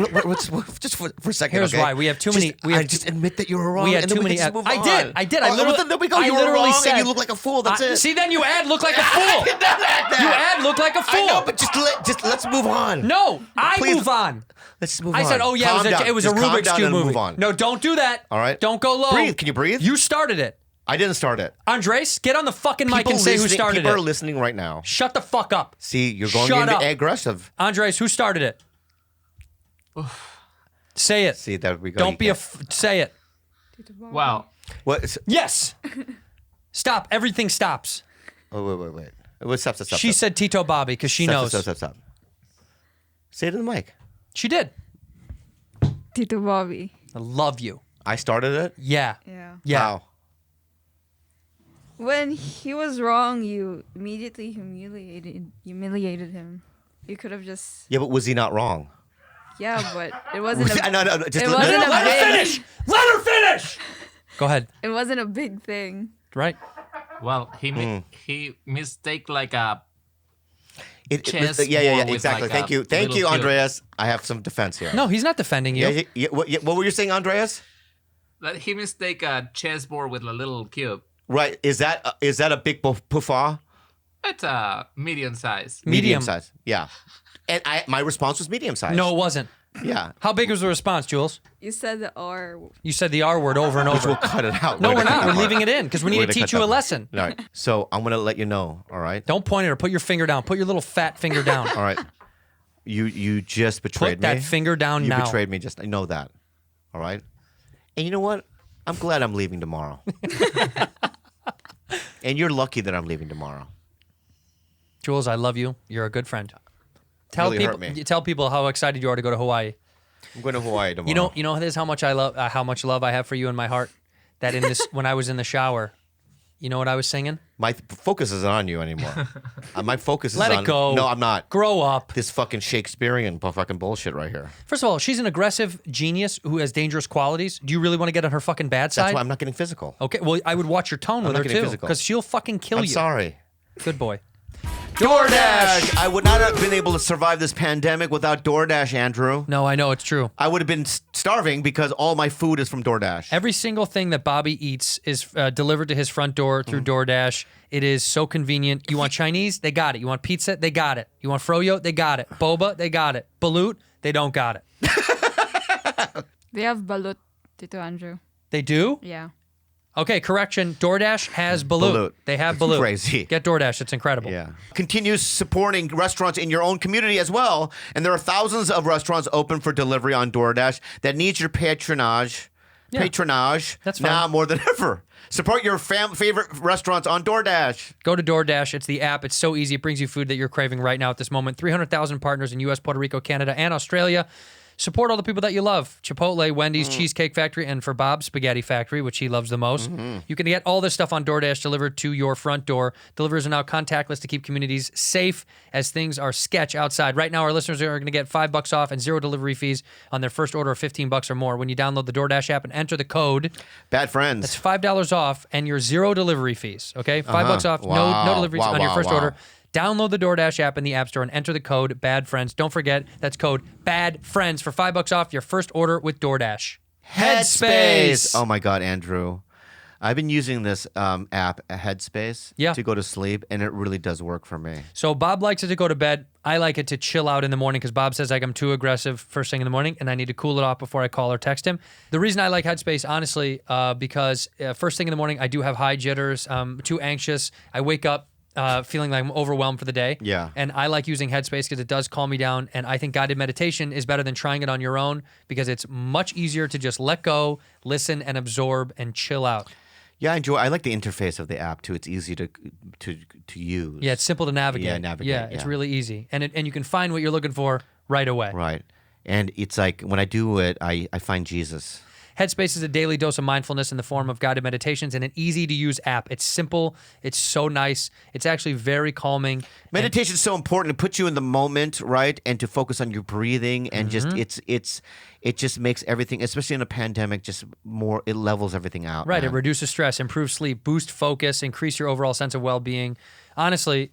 Just for a second. Here's okay? why. We have too many. Just admit that you were wrong. We had and then too we many. can just move I on. did. I literally. Then we go. I You were literally wrong, said and you look like a fool. That's it. See, then you ad look like a fool. You ad look like a fool. I know, but let's move on. No, I Please. move on. Let's move on. I said, oh yeah, Calm down. it was a Just calm Rubik's down Cube and movie. Move on. No, don't do that. All right. Don't go low. Breathe. Can you breathe? You started it. I didn't start it. Andrés, get on the fucking mic and say who started People it. are listening right now. Shut the fuck up. See, you're going Shut into up. aggressive. Andrés, who started it? Say it. See, there we go. Don't be say it. Wow. What? Yes. Stop. Everything stops. Oh, wait. Stop. She said Tito Bobby because she knows. Stop. Say it in the mic. She did. Tito Bobby. I love you. I started it? Yeah. Yeah. Yeah. How? When he was wrong, you immediately humiliated him. You could have just Yeah, but was he not wrong? yeah, but it wasn't. No. Just It let wasn't me- a Let her big. finish. Let her finish. Go ahead. It wasn't a big thing. Right. Well, he mistake like a chess Yeah, board with exactly. like Thank a you, little cube. Andreas. I have some defense here. No, he's not defending you. Yeah. What were you saying, Andreas? That he mistake a chessboard with a little cube. Right. Is that a big puffa? It's a medium size. Medium. size. Yeah. And my response was medium size. No, it wasn't. Yeah. How big was the response, Jules? You said the R. You said the R word over and Which over. we'll cut it out. No, we're not. We're leaving it in because we need to teach you a lesson. All right. So I'm gonna let you know. All right. Don't point at her. Put your finger down. Put your little fat finger down. All right. You just betrayed Put me. that finger down You now. betrayed me. Just I know that. All right. And you know what? I'm glad I'm leaving tomorrow. And you're lucky that I'm leaving tomorrow. Jules, I love you. You're a good friend. Tell Really hurt people. me. Tell people how excited you are to go to Hawaii. I'm going to Hawaii tomorrow. You know this how much I love how much love I have for you in my heart. That in this when I was in the shower, you know what I was singing? My focus isn't on you anymore. My focus Let is it on. go. No, I'm not. Grow up. This fucking Shakespearean fucking bullshit right here. First of all, she's an aggressive genius who has dangerous qualities. Do you really want to get on her fucking bad side? That's why I'm not getting physical. Okay, well, I would watch your tone with not her getting too, physical. because she'll fucking kill I'm you. sorry. Good boy. DoorDash! I would not have been able to survive this pandemic without DoorDash, Andrew. No, I know it's true. I would have been starving because all my food is from DoorDash. Every single thing that Bobby eats is delivered to his front door through DoorDash. It is so convenient. You want Chinese? They got it. You want pizza? They got it. You want froyo? They got it. Boba? They got it. Bulleit? They don't got it. They have balut, Tito Andrew. They do? Yeah. Okay, correction. DoorDash has Bulleit. Balut. They have Bulleit. Crazy. Get DoorDash. It's incredible. Yeah. Continues supporting restaurants in your own community as well. And there are thousands of restaurants open for delivery on DoorDash that needs your patronage. Yeah. Patronage. That's fine. now more than ever. Support your favorite restaurants on DoorDash. Go to DoorDash. It's the app. It's so easy. It brings you food that you're craving right now at this moment. 300,000 partners in U.S., Puerto Rico, Canada, and Australia. Support all the people that you love. Chipotle, Wendy's, Cheesecake Factory, and for Bob's Spaghetti Factory, which he loves the most. You can get all this stuff on DoorDash delivered to your front door. Deliverers are now contactless to keep communities safe as things are sketch outside. Right now, our listeners are going to get $5 off and 0 delivery fees on their first order of $15 or more when you download the DoorDash app and enter the code. Bad friends. That's $5 off and your 0 delivery fees. Okay, $5 off, Wow. no deliveries Wow, on your wow, first wow. order. Download the DoorDash app in the App Store and enter the code BADFRIENDS. Don't forget, that's code BADFRIENDS for $5 off your first order with DoorDash. Headspace. Oh my God, Andrew. I've been using this app, Headspace, to go to sleep, and it really does work for me. So Bob likes it to go to bed. I like it to chill out in the morning because Bob says like I'm too aggressive first thing in the morning, and I need to cool it off before I call or text him. The reason I like Headspace, honestly, because first thing in the morning, I do have high jitters, too anxious. I wake up feeling like I'm overwhelmed for the day. Yeah. And I like using Headspace because it does calm me down. And I think guided meditation is better than trying it on your own because it's much easier to just let go, listen, and absorb and chill out. Yeah, I like the interface of the app too. It's easy to use. Yeah, it's simple to navigate. Yeah, navigate. Yeah, it's really easy. And you can find what you're looking for right away. Right. And it's like when I do it, I find Jesus. Headspace is a daily dose of mindfulness in the form of guided meditations and an easy-to-use app. It's simple. It's so nice. It's actually very calming. Meditation is so important to put you in the moment, right? And to focus on your breathing and just it just makes everything, especially in a pandemic, just more. It levels everything out. Right. Man. It reduces stress, improves sleep, boost focus, increase your overall sense of well-being. Honestly,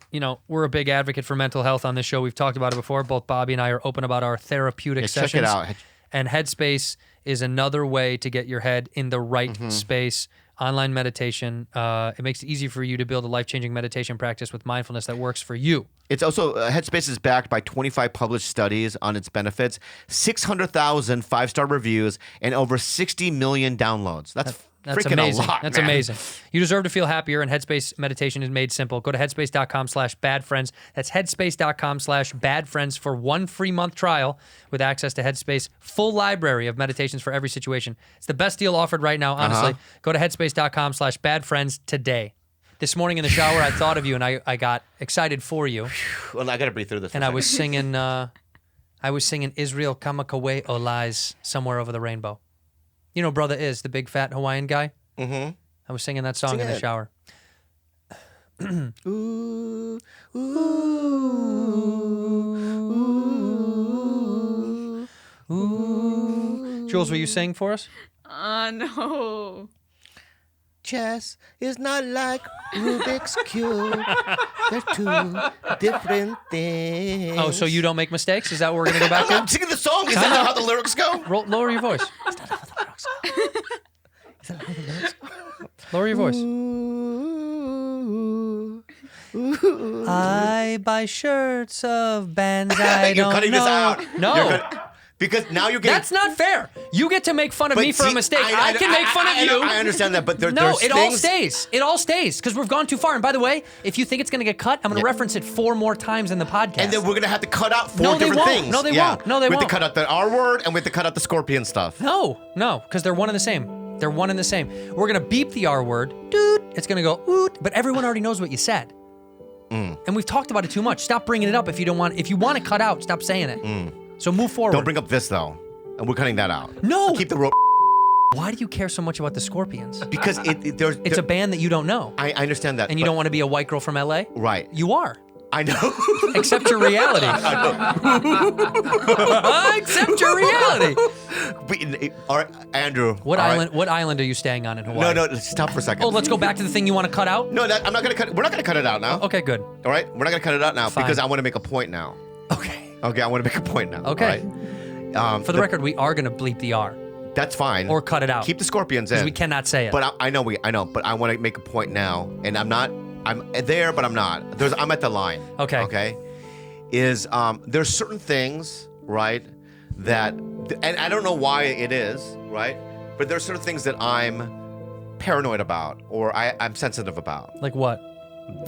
we're a big advocate for mental health on this show. We've talked about it before. Both Bobby and I are open about our therapeutic sessions. Check it out. And Headspace is another way to get your head in the right space. Online meditation. It makes it easy for you to build a life-changing meditation practice with mindfulness that works for you. It's also, Headspace is backed by 25 published studies on its benefits, 600,000 five-star reviews, and over 60 million downloads. That's freaking amazing. a lot, That's man. amazing. You deserve to feel happier, and Headspace meditation is made simple. Go to headspace.com/badfriends. That's headspace.com/badfriends for 1 free month trial with access to Headspace full library of meditations for every situation. It's the best deal offered right now, honestly. Go to headspace.com/badfriends today. This morning in the shower, I thought of you, and I got excited for you. Well, I got to breathe through this. And I was singing Israel Kamakawe Olai's Somewhere Over the Rainbow. You know, Brother Is, the big fat Hawaiian guy? Mm-hmm. I was singing that song in the shower. Ooh, ooh, ooh, ooh. Jules, will you sing for us? No. Chess is not like Rubik's Cube. They're two different things. Oh, so you don't make mistakes? Is that what we're going to go back to? I'm singing the song. Is that not how the lyrics go? Lower your voice. Lower your voice. I buy shirts of bands I You're don't cutting know. this out. No. Because now you're getting... That's not fair. You get to make fun of But me for a see, mistake. I can make fun of you. I understand that, but there's No, it all things... stays. It all stays because we've gone too far. And by the way, if you think it's going to get cut, I'm going to reference it 4 more times in the podcast. And then we're going to have to cut out 4 No, they different won't. things. No, they won't. No, they We have won't. to cut out the R word, and we have to cut out the scorpion stuff. No, because they're one and the same. They're one and the same. We're going to beep the R word. Doot. It's going to go oot, but everyone already knows what you said. And we've talked about it too much. Stop bringing it up if you don't want. If you want to cut out, stop saying it. So move forward. Don't bring up this, though. And we're cutting that out. No. Keep the rope. Why do you care so much about the Scorpions? Because It's a band that you don't know. I understand that. And you don't want to be a white girl from LA? Right. You are. I know. Accept your reality. Accept your reality. Andrew. What island are you staying on in Hawaii? No, stop for a second. Oh, let's go back to the thing you want to cut out? No, I'm not going to cut it. We're not going to cut it out now. Okay, good. All right? We're not going to cut it out now Fine. because I want to make a point now. Okay. Okay, I want to make a point now. Okay. All right? For the record, we are going to bleep the R. That's fine. Or cut it out. Keep the scorpions in. Because we cannot say it. But I know, but I want to make a point now, and I'm there, but I'm not. I'm at the line. Okay. Okay. There's certain things, right, that, and I don't know why it is, right, but there's certain things that I'm paranoid about, or I'm sensitive about. Like what?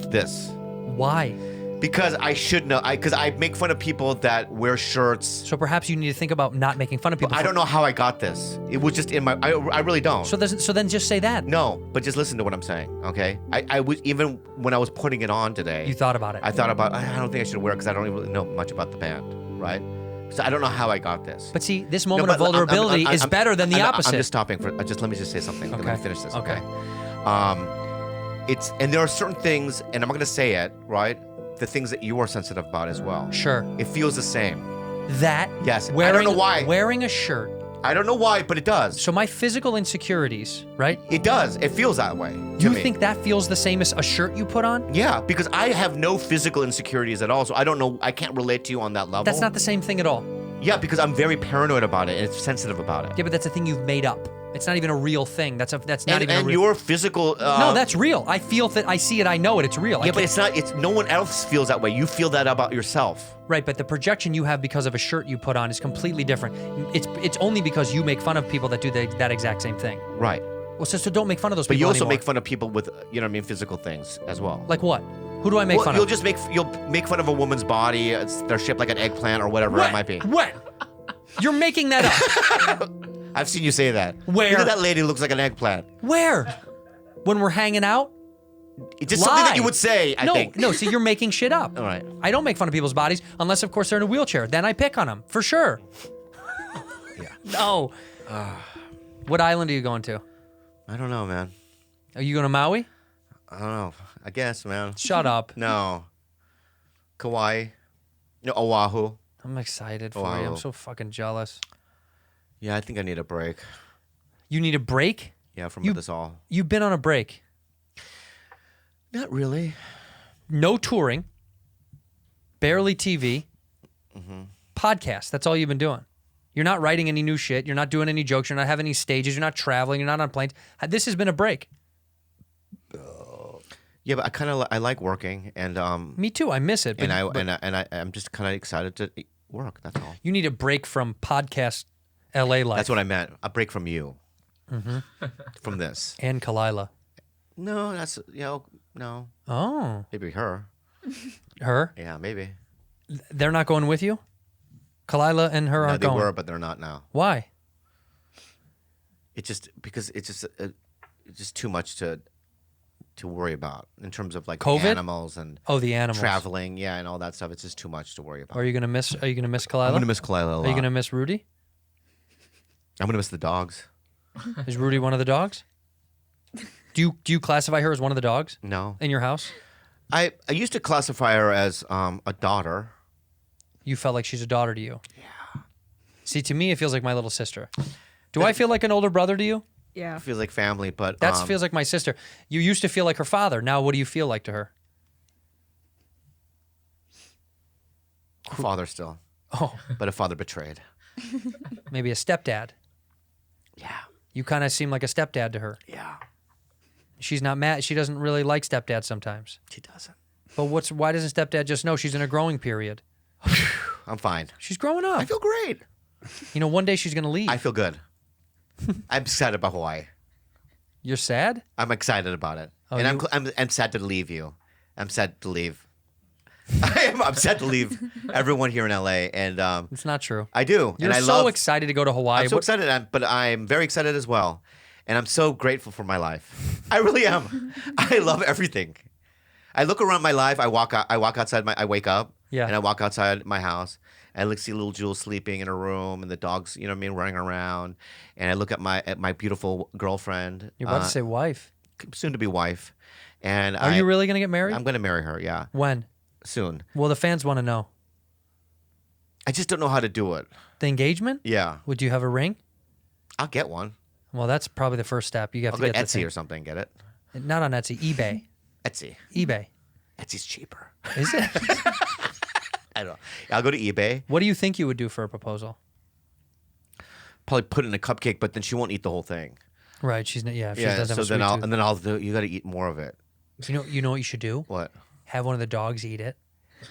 This. Why? Because I should know. Because I make fun of people that wear shirts. So perhaps you need to think about not making fun of people. I don't know how I got this. It was just in my. I really don't. So then just say that. No, but just listen to what I'm saying, okay? I was, even when I was putting it on today. You thought about it. I thought about, I don't think I should wear it because I don't really know much about the band, right? So I don't know how I got this. But see, this moment of vulnerability is better than the opposite. I'm just stopping for. Let me just say something. Okay. Let me finish this. Okay. And there are certain things, and I'm not going to say it, right? The things that you are sensitive about as well. Sure. It feels the same. That. Yes. I don't know why. Wearing a shirt. I don't know why, but it does. So my physical insecurities, right? It does. It feels that way. You think that feels the same as a shirt you put on? Yeah, because I have no physical insecurities at all, so I don't know. I can't relate to you on that level. That's not the same thing at all. Yeah, because I'm very paranoid about it and sensitive about it. Yeah, but that's a thing you've made up. It's not even a real thing. That's not even a and real. your physical. No, that's real. I feel that. I see it. I know it. It's real. Yeah, but it's not. It's no one else feels that way. You feel that about yourself. Right, but the projection you have because of a shirt you put on is completely different. It's only because you make fun of people that do that exact same thing. Right. Well, so don't make fun of those But people you also anymore. make fun of people with, physical things as well. Like what? Who do I make fun You'll of? just you'll make fun of a woman's body. They're shaped like an eggplant or whatever it might be. When? You're making that up. I've seen you say that. Where? Look at that lady who looks like an eggplant. Where? When we're hanging out? It's just something that you Lie. would say, I think. No, see, you're making shit up. All right. I don't make fun of people's bodies unless, of course, they're in a wheelchair. Then I pick on them, for sure. Yeah. No. What island are you going to? I don't know, man. Are you going to Maui? I don't know. I guess, man. Shut up. No. Kauai. No, Oahu. I'm excited for you. Wow. I'm so fucking jealous. Yeah, I think I need a break. You need a break? Yeah, from You- this all. You've been on a break. Not really. No touring. Barely TV. Podcast. That's all you've been doing. You're not writing any new shit. You're not doing any jokes. You're not having any stages. You're not traveling. You're not on planes. This has been a break. Yeah, but I like working, and Me too. I miss it. But, I'm just kind of excited to work. That's all. you need a break from podcast LA life. That's what I meant. A break from you. From this. And Kalila. No, that's no. Oh. Maybe her. Her? Yeah, maybe. They're not going with you? Kalila and her No, aren't they going. were, but they're not now. Why? It's just because it's just too much to worry about in terms of like COVID? animals and Oh, the animals. traveling, yeah, and all that stuff. It's just too much to worry about. Are you gonna miss Kalila? I'm gonna miss Kalila a lot. Are you gonna miss Rudy? I'm gonna miss the dogs. Is Rudy one of the dogs? Do you classify her as one of the dogs No, in your house? I used to classify her as a daughter. You felt like she's a daughter to you. Yeah. See, to me, it feels like my little sister. Do I feel like an older brother to you? Yeah. It feels like family, but That feels like my sister. You used to feel like her father. Now, what do you feel like to her? father still, Oh, but a father betrayed. maybe a stepdad. Yeah, You kind of seem like a stepdad to her. yeah, She's not mad. She doesn't really like stepdad sometimes. she doesn't. But why doesn't stepdad just know she's in a growing period? I'm fine. She's growing up. I feel great. One day she's going to leave. I feel good. I'm excited about Hawaii. You're sad? I'm excited about it, Oh, and you- I'm sad to leave you. I'm sad to leave. I'm sad to leave everyone here in LA, and It's not true. I do. You're and I so love, excited to go to Hawaii. I'm so excited, but I'm very excited as well, and I'm so grateful for my life. I really am. I love everything. I look around my life. I walk outside. I wake up. Yeah. And I walk outside my house. And I see little Jules sleeping in her room, and the dogs, running around. And I look at my beautiful girlfriend. You're about to say wife. Soon to be wife. And Are you really going to get married? I'm going to marry her. Yeah. When? Soon. Well, the fans want to know. I just don't know how to do it. The engagement? Yeah. Would you have a ring? I'll get one. Well, that's probably the first step. You have I'll to go get to the thing. Etsy or something. Get it? Not on Etsy. eBay. Etsy. eBay. Etsy's cheaper. Is it? I don't know. I'll go to eBay. What do you think you would do for a proposal? Probably put it in a cupcake, but then she won't eat the whole thing. Right. She's not. Yeah. If she Yeah. doesn't So have a then sweet tooth. I'll do. You got to eat more of it. You know what you should do? What? Have one of the dogs eat it,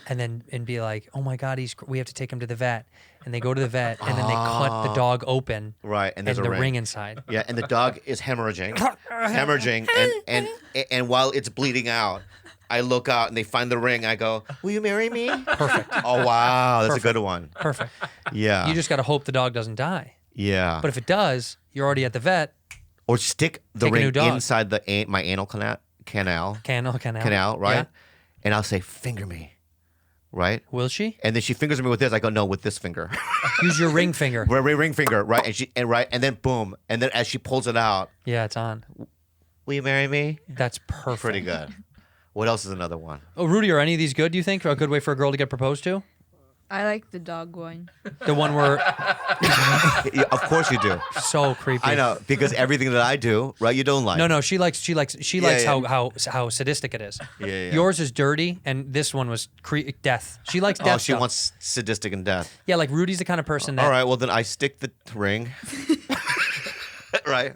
and be like, oh my God, we have to take him to the vet, and they go to the vet, and then they cut the dog open, Right. And there's and a the ring inside. Yeah, and the dog is hemorrhaging, and while it's bleeding out, I look out and they find the ring. I go, "Will you marry me?" Perfect. Oh wow, that's a good one. Perfect. Yeah. You just got to hope the dog doesn't die. Yeah. But if it does, you're already at the vet. Or stick the Take a new ring dog. inside my anal canal, Canal. right? Yeah. And I'll say, "Finger me," right? Will she? And then she fingers me with this. I go, "No, with this finger." Use your ring finger. Ring finger, right? And then boom, and then as she pulls it out, Yeah, it's on. "Will you marry me?" That's perfect. Pretty good. What else is another one? Oh, Rudy, are any of these good, do you think? A good way for a girl to get proposed to? I like the dog one. The one where Yeah, of course you do. so creepy. I know, because everything that I do, right, you don't like. No, she likes yeah. how sadistic it is. Yeah. Yours is dirty, and this one was death. She likes death. Oh, she stuff. wants sadistic and death. Yeah, like Rudy's the kind of person that. All right, well then I stick the ring Right.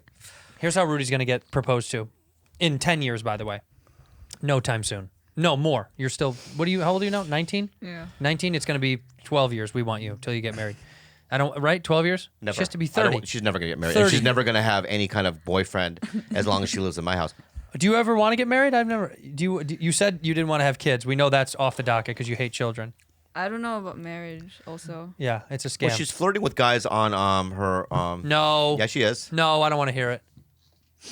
Here's how Rudy's gonna get proposed to, in 10 years, by the way. No time soon. No more. You're still. How old are you now? 19. Yeah. 19. It's gonna be 12 years. We want you till you get married. I don't. Right? 12 years. Never. She has to be I don't- 30. She's never gonna get married. 30. And she's never gonna have any kind of boyfriend as long as she lives in my house. Do you ever want to get married? I've never. You said you didn't want to have kids. We know that's off the docket because you hate children. I don't know about marriage. Also. Yeah, it's a scam. Well, she's flirting with guys on her. No. Yeah, she is. No, I don't want to hear it.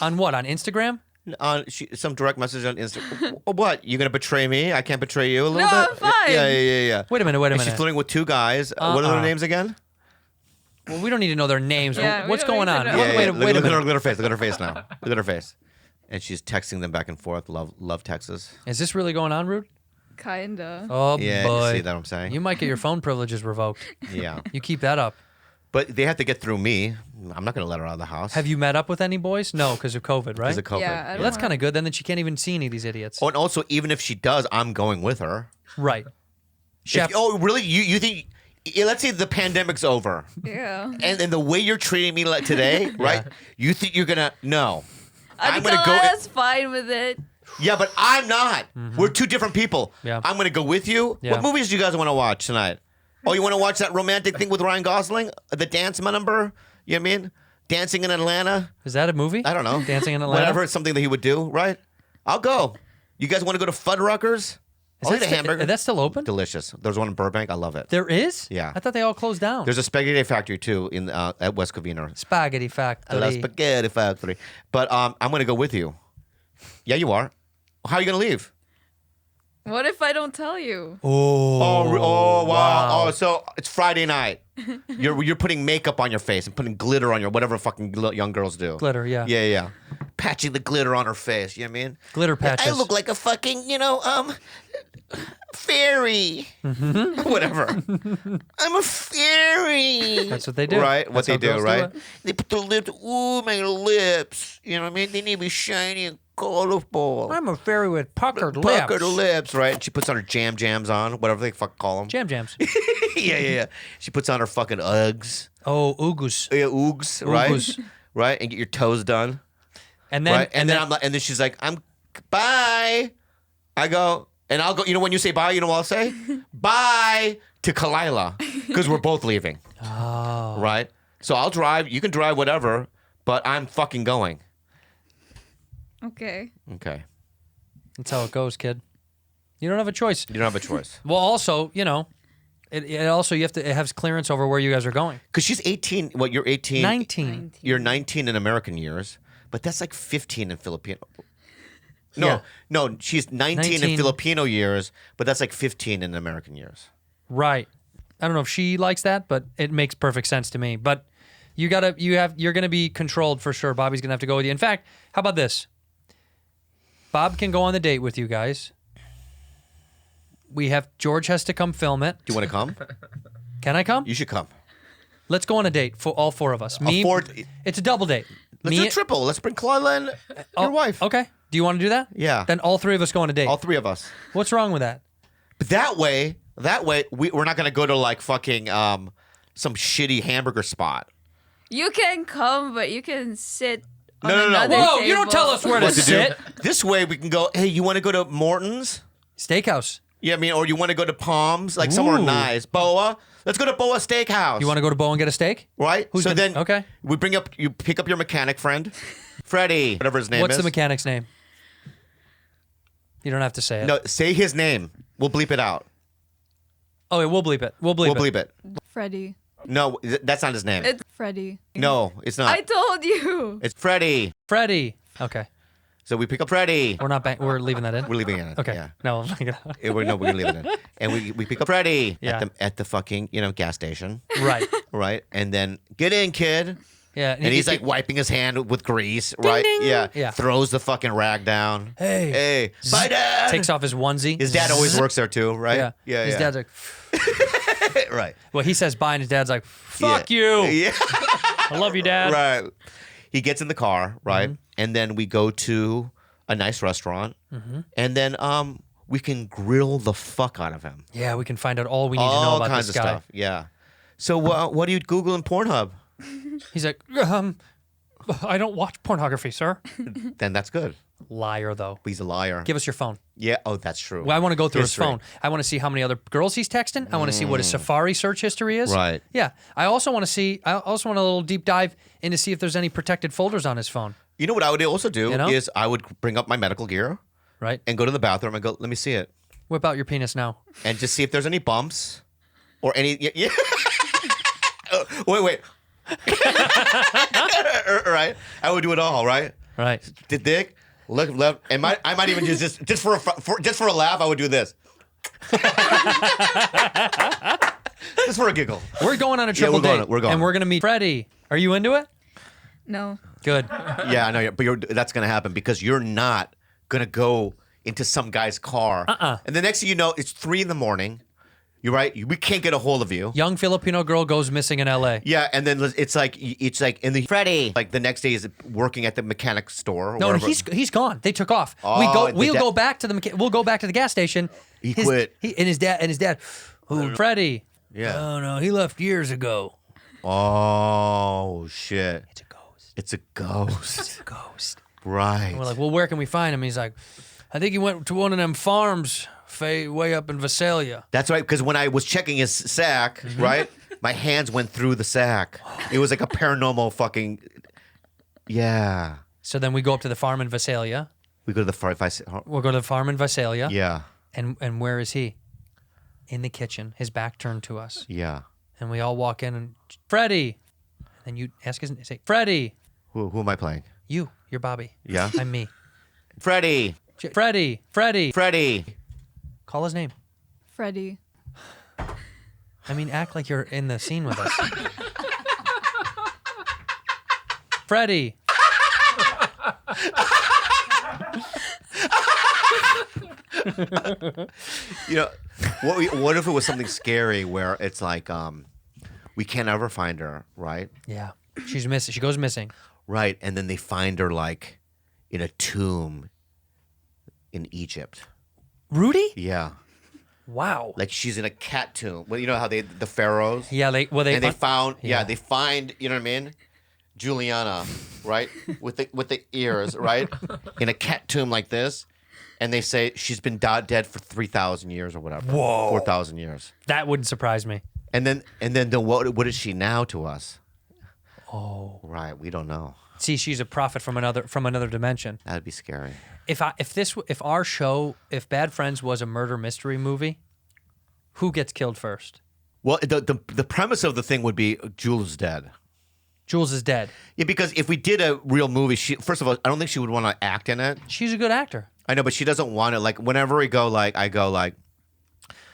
On what? On Instagram? Some direct message on Instagram. What? You gonna betray me? I can't betray you a little No, bit. I'm fine. Yeah. Wait a minute. And she's flirting with two guys. What are their names again? Well, we don't need to know their names. Yeah, we What's don't going need to on? know. Wait a Look minute. at her face. Look at her face now. Look at her face. And she's texting them back and forth. Love texts. Is this really going on, Rude? Kinda. Oh Yeah, boy. you see that what I'm saying? You might get your phone privileges revoked. Yeah. You keep that up. But they have to get through me. I'm not gonna let her out of the house. Have you met up with any boys? No, because of COVID, right? Because of COVID. Yeah, I Well, don't that's wanna- kind of good. Then she can't even see any of these idiots. Oh, and also, even if she does, I'm going with her. Right. Chef. Oh, really? You think? Yeah, let's say the pandemic's over, Yeah. and the way you're treating me like today, right? You think you're gonna? No. I'm gonna go. That's fine with it. Yeah, but I'm not. We're two different people. Yeah. I'm gonna go with you. Yeah. What movies do you guys want to watch tonight? Oh, you want to watch that romantic thing with Ryan Gosling, the dance number? You know what I mean? Dancing in Atlanta. Is that a movie? I don't know. Dancing in Atlanta. Whatever. It's something that he would do, right? I'll go. You guys want to go to Fuddruckers? Is I'll that eat a hamburger. That's still open? Delicious. There's one in Burbank. I love it. There is? Yeah. I thought they all closed down. There's a spaghetti factory too in at West Covina. Spaghetti I Factory. love spaghetti factory. But I'm gonna go with you. Yeah, you are. How are you gonna leave? What if I don't tell you? Oh, wow. Oh, so it's Friday night. You're putting makeup on your face and putting glitter on your whatever fucking young girls do. Glitter, yeah. Yeah. Patching the glitter on her face. You know what I mean? Glitter patches. I look like a fucking, fairy. Whatever. I'm a fairy. That's what they do. Right? What That's how they do, girls right? it. They put the lips. Ooh, my lips. You know what I mean? They need to be shiny and colorful. I'm a fairy with puckered lips. Puckered lips, right? She puts on her jams on, whatever they fuck call them. Jam jams. Yeah. She puts on her fucking Uggs. Oh, oogus. Yeah, Oogs, right? Oogus. Right? And get your toes done. And then, Right? And then I'm like, and then she's like, bye. I go, and I'll go, when you say bye, you know what I'll say? Bye to Kalila. Because we're both leaving. Oh. Right? So I'll drive, you can drive whatever, but I'm fucking going. Okay. Okay. That's how it goes, kid. You don't have a choice. You don't have a choice. Well, also, it also, it has clearance over where you guys are going. Because she's 18. What, you're 18? 19. You're 19 in American years, but that's like 15 in Filipino. Yeah. No, she's 19 in 19. Filipino years, but that's like 15 in American years. Right. I don't know if she likes that, but it makes perfect sense to me. But you're gonna be controlled for sure. Bobby's gonna have to go with you. In fact, how about this? Bob can go on the date with you guys. George has to come film it. Do you want to come? Can I come? You should come. Let's go on a date for all four of us. It's a double date. Let's do a triple. Let's bring Kalila and your wife. Okay. Do you want to do that? Yeah. Then all three of us go on a date. All three of us. What's wrong with that? But that way, we're not going to go to like fucking some shitty hamburger spot. You can come, but you can sit on No. another Whoa, table. you don't tell us where to What to sit. do? This way we can go, hey, you want to go to Morton's? Steakhouse. Yeah, I mean, or you want to go to Palms, like somewhere Ooh. nice. Boa. Let's go to Boa Steakhouse. You want to go to Bo and get a steak? Right? Who's so the- then okay. you pick up your mechanic friend, Freddie, whatever his name What's is. the mechanic's name? You don't have to say it. No, say his name. We'll bleep it out. Oh, yeah, we'll bleep it. We'll bleep We'll it. bleep it. Freddy. No, that's not his name. It's Freddy. No, it's not. I told you. It's Freddie. Freddie. Okay. So we pick up Freddie. We're leaving that in. We're leaving it in. Okay. Yeah. No, I'm leaving it out. We're leaving it in. And we pick up Freddie Yeah. at the fucking, gas station. Right. Right? And then, get in, kid. Yeah. And he's like wiping his hand with grease, right? ding. Yeah. Yeah. Throws the fucking rag down. Hey. Hey. Bye, Dad. Takes off his onesie. His dad always works there too, right? Yeah. Yeah. His dad's like, right. well, he says bye, and his dad's like, fuck you. Yeah. I love you, Dad. Right. He gets in the car, right? Mm-hmm. And then we go to a nice restaurant. Mm-hmm. And then we can grill the fuck out of him. Yeah, we can find out all we need to know All about kinds this of guy. stuff. Yeah. So what do you Google in Pornhub? He's like, I don't watch pornography, sir. Then that's good. Liar, though. He's a liar. Give us your phone. Yeah. Oh, that's true. Well, I want to go through History. his phone. I want to see how many other girls he's texting. I want to see what his Safari search history is. Right. Yeah. I also want a little deep dive into see if there's any protected folders on his phone. You know what I would also do You know? is I would bring up my medical gear Right. and go to the bathroom and go, let me see it. Whip out your penis now. And just see if there's any bumps or any. Yeah. Oh, wait. Right? I would do it all, right? Right. The dick, look left, and I might even use this just for a laugh. I would do this, just for a giggle. We're going on a triple date. we're going. And we're going to meet Freddie. Are you into it? No. Good. Yeah, I know, but that's gonna happen because you're not gonna go into some guy's car. And the next thing you know, it's 3 a.m. You're right. We can't get a hold of you. Young Filipino girl goes missing in L.A. Yeah, and then it's like in the Freddie. Like the next day is working at the mechanic store. Or No, wherever. he's gone. They took off. Oh, We'll go back to the gas station. He quit. His dad. Who? Freddie. Yeah. Oh no, he left years ago. Oh shit. It's a ghost. It's a ghost. It's a ghost. Right. And we're like, well, where can we find him? He's like, I think he went to one of them farms way up in Visalia. That's right, because when I was checking his sack, right, my hands went through the sack. It was like a paranormal fucking. Yeah. So then we go up to the farm in Visalia. We go to the farm. We'll go to the farm in Visalia. Yeah. And where is he? In the kitchen, his back turned to us. Yeah. And we all walk in and Freddie. And you ask his name. Say, Freddie. Who am I playing? You're Bobby. Yeah. I'm me. Freddie. Freddie. Call his name. Freddie. I mean, act like you're in the scene with us. Freddie. You know, what if it was something scary where it's like we can't ever find her, right? Yeah. She's missing. She goes missing. Right, and then they find her like in a tomb in Egypt. Rudy? Yeah. Wow. Like she's in a cat tomb. Well, you know how the pharaohs. Yeah, they found Yeah. they find, you know what I mean? Juliana, right? with the ears, right? In a cat tomb like this. And they say she's been dead for 3,000 years or whatever. Whoa. 4,000 years. That wouldn't surprise me. And then what is she now to us? Oh. Right, we don't know. See, she's a prophet from another dimension. That'd be scary. If Bad Friends was a murder mystery movie, who gets killed first? Well, the premise of the thing would be Jules is dead. Jules is dead. Yeah, because if we did a real movie, first of all, I don't think she would want to act in it. She's a good actor. I know, but she doesn't want it. Like whenever we go, I go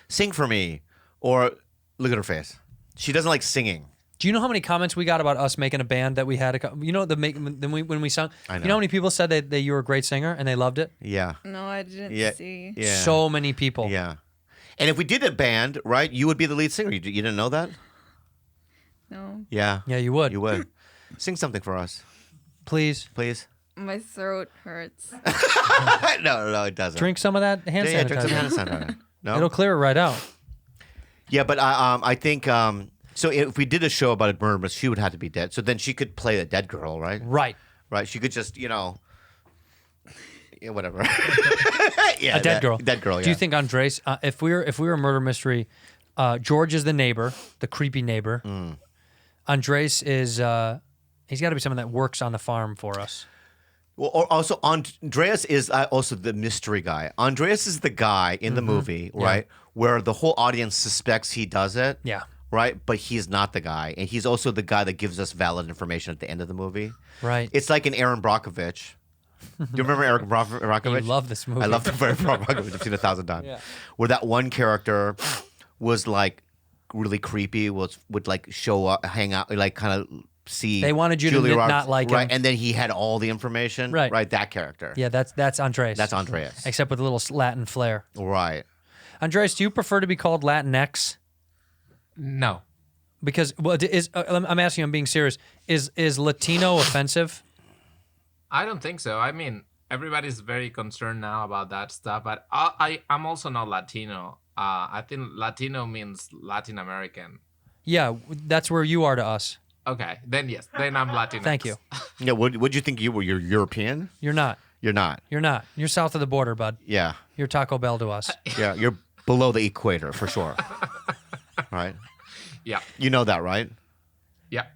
sing for me, or look at her face. She doesn't like singing. Do you know how many comments we got about us making a band that we had? You know when we sung. I know. You know how many people said that you were a great singer and they loved it? Yeah. No, I didn't see. Yeah. So many people. Yeah. And if we did a band, right, you would be the lead singer. You didn't know that? No. Yeah. Yeah, you would. You would. Sing something for us, Please. please. My throat hurts. No, it doesn't. Drink some of that hand Yeah, drink some sanitizer. hand sanitizer. No. It'll clear it right out. Yeah, but I think so. If we did a show about a murder, she would have to be dead. So then she could play the dead girl, right? Right. Right. She could just, yeah, whatever. Yeah, A dead girl. Dead girl. Yeah. Do you think Andrés, if we were a murder mystery, George is the neighbor, the creepy neighbor. Andrés is he's got to be someone that works on the farm for us. Well, or also Andreas is also the mystery guy. Andreas is the guy in the movie, right, where the whole audience suspects he does it. Yeah. Right, but he's not the guy, and he's also the guy that gives us valid information at the end of the movie. Right. It's like an Aaron Brockovich. Do you remember Aaron Brockovich? You love this movie. I love Aaron Brockovich. I've seen it 1,000 times. Yeah. Where that one character was like really creepy. Would like show up, hang out, like kind of see. They wanted you Julia to Roberts, not like right? him. And then he had all the information. Right. Right. That character. Yeah, that's Andrés. That's Andreas. Except with a little Latin flair. Right. Andrés, do you prefer to be called Latinx? No. Because I'm asking, I'm being serious. Is Latino offensive? I don't think so. I mean, everybody's very concerned now about that stuff, but I'm also not Latino. I think Latino means Latin American. Yeah, that's where you are to us. Okay, then yes, then I'm Latinx. Thank you. Yeah, would you think you were? You're European? You're not. You're not. You're not. You're south of the border, bud. Yeah, You're Taco Bell to us. yeah. You're below the equator for sure. Right? Yeah, You know that, right? yeah.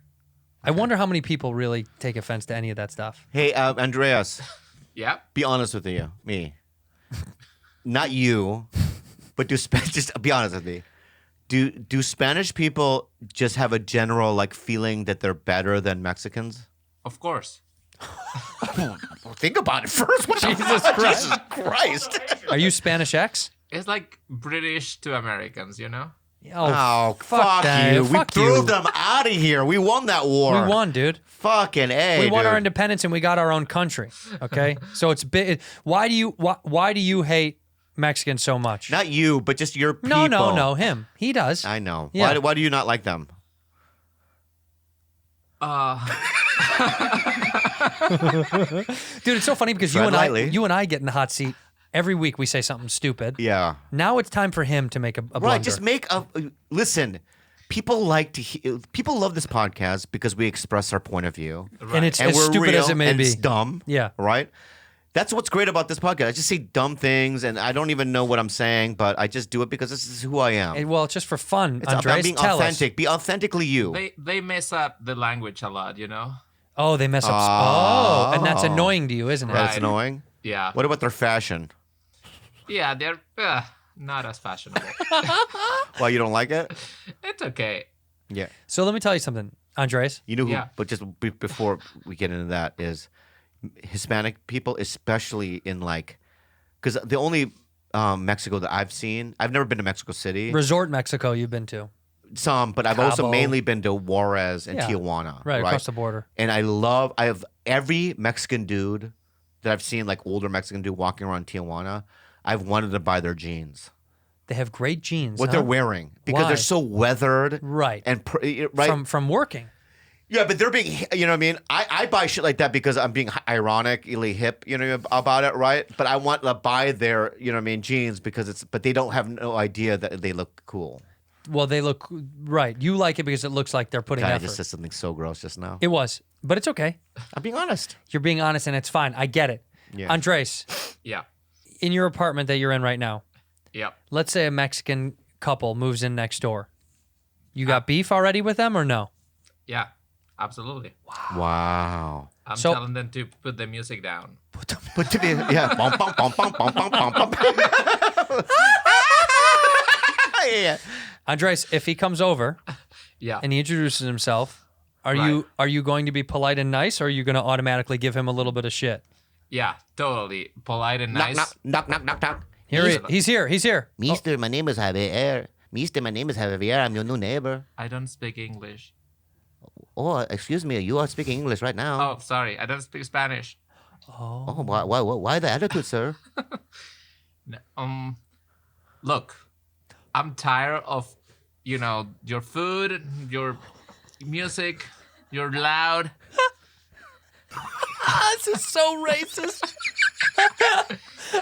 I wonder how many people really take offense to any of that stuff. Hey, Andreas, Yeah. be honest with me. Not you, but just be honest with me. Do Spanish people just have a general like feeling that they're better than Mexicans? Of course. Well, think about it first. What Jesus the Christ. Jesus Christ. Are you Spanish X? It's like British to Americans, you know? Oh, fuck that. you. We Fuck threw you. them out of here. We won that war. We won, dude. Fucking A. We won dude. our independence and we got our own country. Okay, so it's big. Why do you hate Mexicans so much? Not you, but just your people. No, him. He does. I know. Yeah. Why do you not like them? Dude, it's so funny because Tread lightly. you and I get in the hot seat every week. We say something stupid. Yeah. Now it's time for him to make a blunder. Right. Just make a listen. People like to. People love this podcast because we express our point of view, and it's and as we're stupid real, as it may and be. it's dumb. Yeah. Right. That's what's great about this podcast. I just say dumb things, and I don't even know what I'm saying, but I just do it because this is who I am. Hey, well, it's just for fun, It's about Andres. being Tell authentic. us. Be authentically you. They mess up the language a lot, you know? Oh, they mess up. Oh. And that's annoying to you, isn't it? That's Right. annoying. Yeah. What about their fashion? Yeah, they're not as fashionable. Why you don't like it? It's okay. Yeah. So let me tell you something, Andres. You know who? Yeah. But just before we get into that, is Hispanic people, especially in like, because the only Mexico that I've seen, I've never been to Mexico City. Resort Mexico, you've been to. Some, but I've also Cabo. mainly been to Juarez and Yeah. Tijuana. Right, across the border. And I have every Mexican dude that I've seen, like older Mexican dude walking around Tijuana, I've wanted to buy their jeans. They have great jeans. What huh? they're wearing. Because Why? they're so weathered. Right. And right. From working. Yeah, but they're being, you know what I mean? I buy shit like that because I'm being ironically hip, you know, about it, right? But I want to buy their, you know what I mean, jeans because but they don't have no idea that they look cool. Well, they look right. You like it because it looks like they're putting God, I effort. just said something so gross just now. It was, but it's okay. I'm being honest. You're being honest, and it's fine. I get it. Yeah. Andres, Yeah. in your apartment that you're in right now, Yeah. let's say a Mexican couple moves in next door. You got beef already with them or no? Yeah. Absolutely. Wow. I'm So- telling them to put the music down. But to be, yeah. Bum, bum, bum, bum, bum, bum, bum, bum. Yeah. Andres, if he comes over Yeah. and he introduces himself, are Right. you going to be polite and nice, or are you going to automatically give him a little bit of shit? Yeah, totally. Polite and Knock, nice. knock, knock, knock, knock, knock. He's here. He's here. Mister, my name is Javier. Mister, my name is Javier. I'm your new neighbor. I don't speak English. Oh, excuse me. You are speaking English right now. Oh, sorry. I don't speak Spanish. Oh, why the attitude, sir? Look, I'm tired of, your food, your music, you're loud. This is so racist.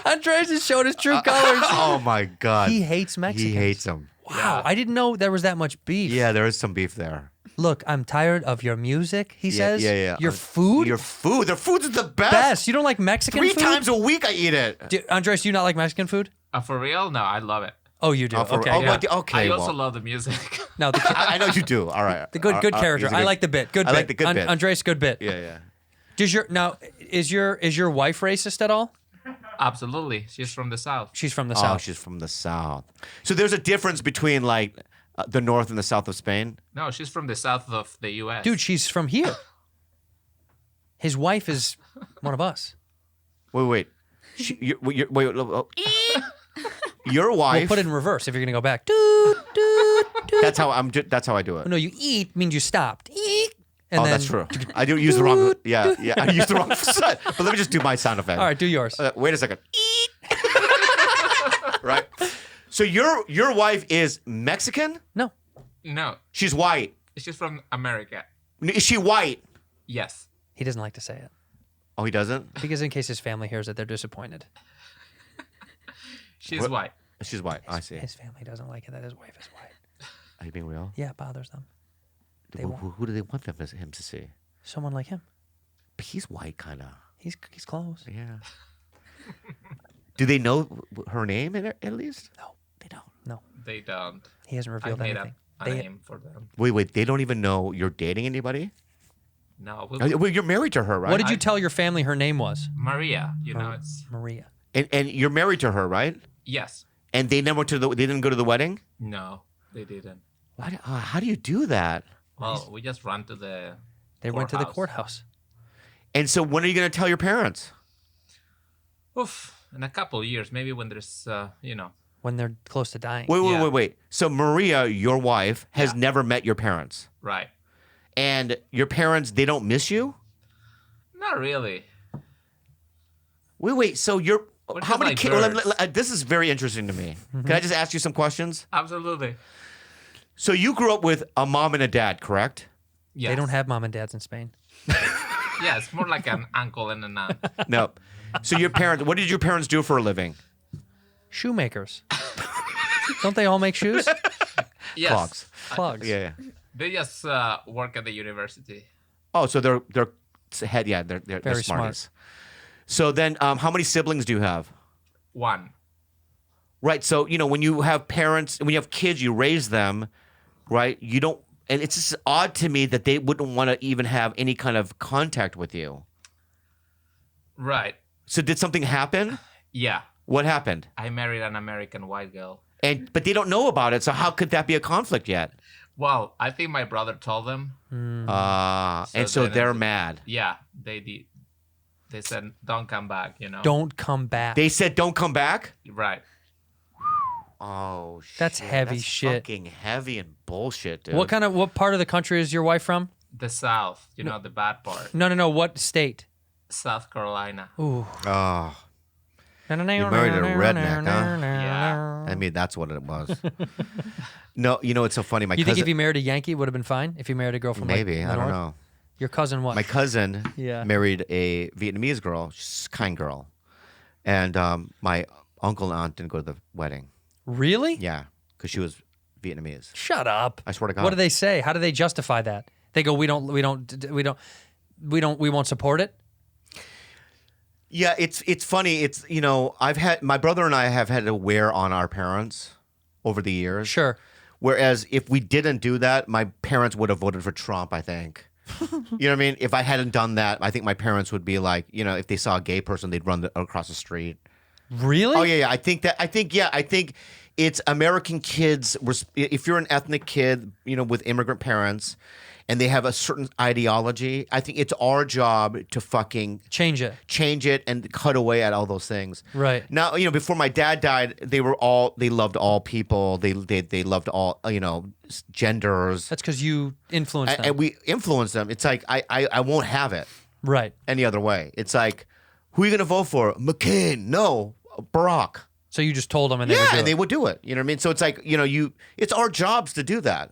Andres has showed his true colors. Oh my God. He hates Mexicans. He hates them. Wow, I didn't know there was that much beef. Yeah, there is some beef there. Look, I'm tired of your music, he says. Yeah. Your food? Your food. Their food's the best. best. You don't like Mexican Three food? times a week I eat it. Andres, do you not like Mexican food? For real? No, I love it. Oh, you do. Oh, for- okay. oh, yeah. well, okay. I also well. love the music. No, I know you do. All right. the good character. he's a I good- like the bit. Good I bit. like the good bit. Andres, good bit. Yeah. Is your wife racist at all? Absolutely. She's from the South. She's from the Oh, south. she's from the south. So there's a difference between like the north and the south of Spain. No, she's from the south of the U.S. Dude, she's from here. His wife is one of us. Wait. Wait. Your wife. We'll put it in reverse if you're gonna go back. Doot, doot, doot. That's how I do it. No, you eat means you stopped. Eat. And Oh, then, that's true. I do use the wrong. Yeah. I use the wrong side. But let me just do my sound effect. All right, do yours. Wait a second. Right. So your wife is Mexican? No. No, She's white. she's from America. Is she white? Yes. He doesn't like to say it. Oh, he doesn't? Because in case his family hears it, they're disappointed. She's What? white. She's white. I see. His family doesn't like it that his wife is white. Are you being real? Yeah, it bothers them. Who do they want him to see? Someone like him. But he's white, kind of. He's close. Yeah. Do they know her name at least? No, they don't. No, They don't. he hasn't I revealed made anything. a name for them. Wait. They don't even know you're dating anybody? No. Well, you're married to her, right? What did you tell your family her name was? Maria, it's... Maria. And you're married to her, right? Yes. And they never they didn't go to the wedding? No, they didn't. How do you do that? Well, we just ran to the They went to the courthouse. And so when are you going to tell your parents? Oof, in a couple of years, maybe when there's, When they're close to dying. Wait. So Maria, your wife, has never met your parents. Right. And your parents, they don't miss you? Not really. Wait. So you're... We're How just many like kids? birds. This is very interesting to me. Can I just ask you some questions? Absolutely. So you grew up with a mom and a dad, correct? Yes. They don't have mom and dads in Spain. Yeah, it's more like an uncle and an aunt. No. So your parents... What did your parents do for a living? Shoemakers. Don't they all make shoes? Yes. Clogs. Clogs. Yeah. They just work at the university. Oh, so they're Very smart. smarties. So then, how many siblings do you have? One. Right. So when you have parents, when you have kids, you raise them, right? You don't, and it's just odd to me that they wouldn't want to even have any kind of contact with you. Right. So did something happen? Yeah. What happened? I married an American white girl. But they don't know about it. So how could that be a conflict yet? Well, I think my brother told them. And so then they're it's- mad. Yeah, they did. They said, "Don't come back." Don't come back. They said, "Don't come back." Right. Oh, shit. That's heavy shit. Fucking heavy and bullshit, dude. What part of the country is your wife from? The South. The bad part. No. What state? South Carolina. Ooh. Oh, you married a redneck, huh? Yeah. I mean, that's what it was. No, it's so funny. My You cousin, think if you married a Yankee, it would have been fine? If you married a girl from maybe like, the I don't north? know. Your cousin what? My cousin Yeah. married a Vietnamese girl. She's a kind girl, and my uncle and aunt didn't go to the wedding. Really? Yeah, because she was Vietnamese. Shut up. I swear to God. What do they say? How do they justify that? They go, we won't support it. Yeah, it's funny. It's I've had my brother and I have had to wear on our parents over the years. Sure. Whereas if we didn't do that, my parents would have voted for Trump, I think. You know what I mean? If I hadn't done that, I think my parents would be like, if they saw a gay person, they'd run across the street. Really? Oh, yeah. I think it's American kids. If you're an ethnic kid, with immigrant parents, and they have a certain ideology, I think it's our job to fucking Change it. and cut away at all those things. Right. Now, before my dad died, they loved all people. They loved all, genders. That's because you influenced them. And we influenced them. It's like, I won't have it Right. any other way. It's like, who are you going to vote for? McCain. No. Barack. So you just told them and they would do And it. they would do it. You know what I mean? So it's like, it's our jobs to do that,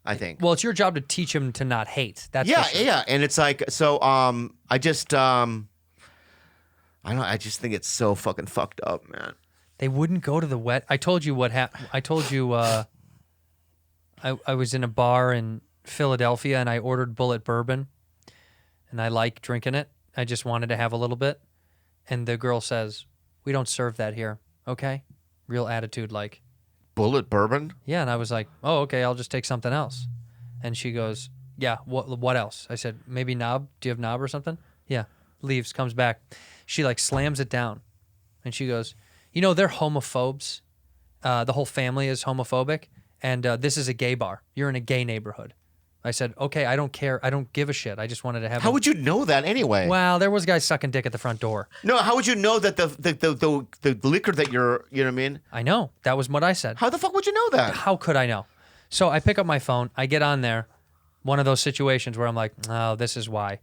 I think. Well, it's your job to teach him to not hate. That's for sure. Yeah. And it's like, so I just, I don't know. I just think it's so fucking fucked up, man. They wouldn't go to the wet. I told you what happened. I told you I was in a bar in Philadelphia and I ordered Bulleit Bourbon and I like drinking it. I just wanted to have a little bit. And the girl says, "We don't serve that here." Okay? Real attitude like. Bulleit Bourbon? Yeah, and I was like, "Oh, okay, I'll just take something else." And she goes, "Yeah, what else?" I said, "Maybe knob. Do you have knob or something?" Yeah. Leaves, comes back. She like slams it down. And she goes, "They're homophobes. The whole family is homophobic. And this is a gay bar. You're in a gay neighborhood." I said, "Okay, I don't care. I don't give a shit. I just wanted to have How would you know that anyway? Well, there was guys sucking dick at the front door. No, how would you know that the liquor that you're, you know what I mean? I know. That was what I said. How the fuck would you know that? How could I know? So I pick up my phone. I get on there. One of those situations where I'm like, "Oh, this is why."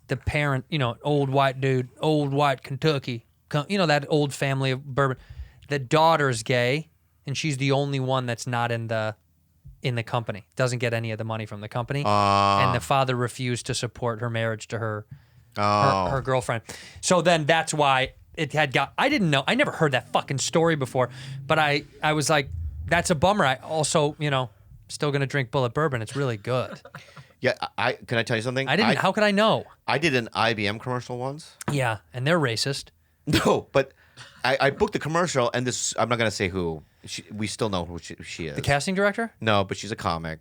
The parent, old white dude, old white Kentucky, that old family of bourbon. The daughter's gay, and she's the only one that's not in the company. Doesn't get any of the money from the company. And the father refused to support her marriage to her girlfriend. So then that's why it had got. I didn't know. I never heard that fucking story before. But I was like, that's a bummer. I also, still gonna drink Bulleit Bourbon. It's really good. Yeah, can I tell you something? I didn't. How could I know? I did an IBM commercial once. Yeah, and they're racist. No, but I booked the commercial, and this I'm not gonna say who. We still know who she is. The casting director? No, but she's a comic.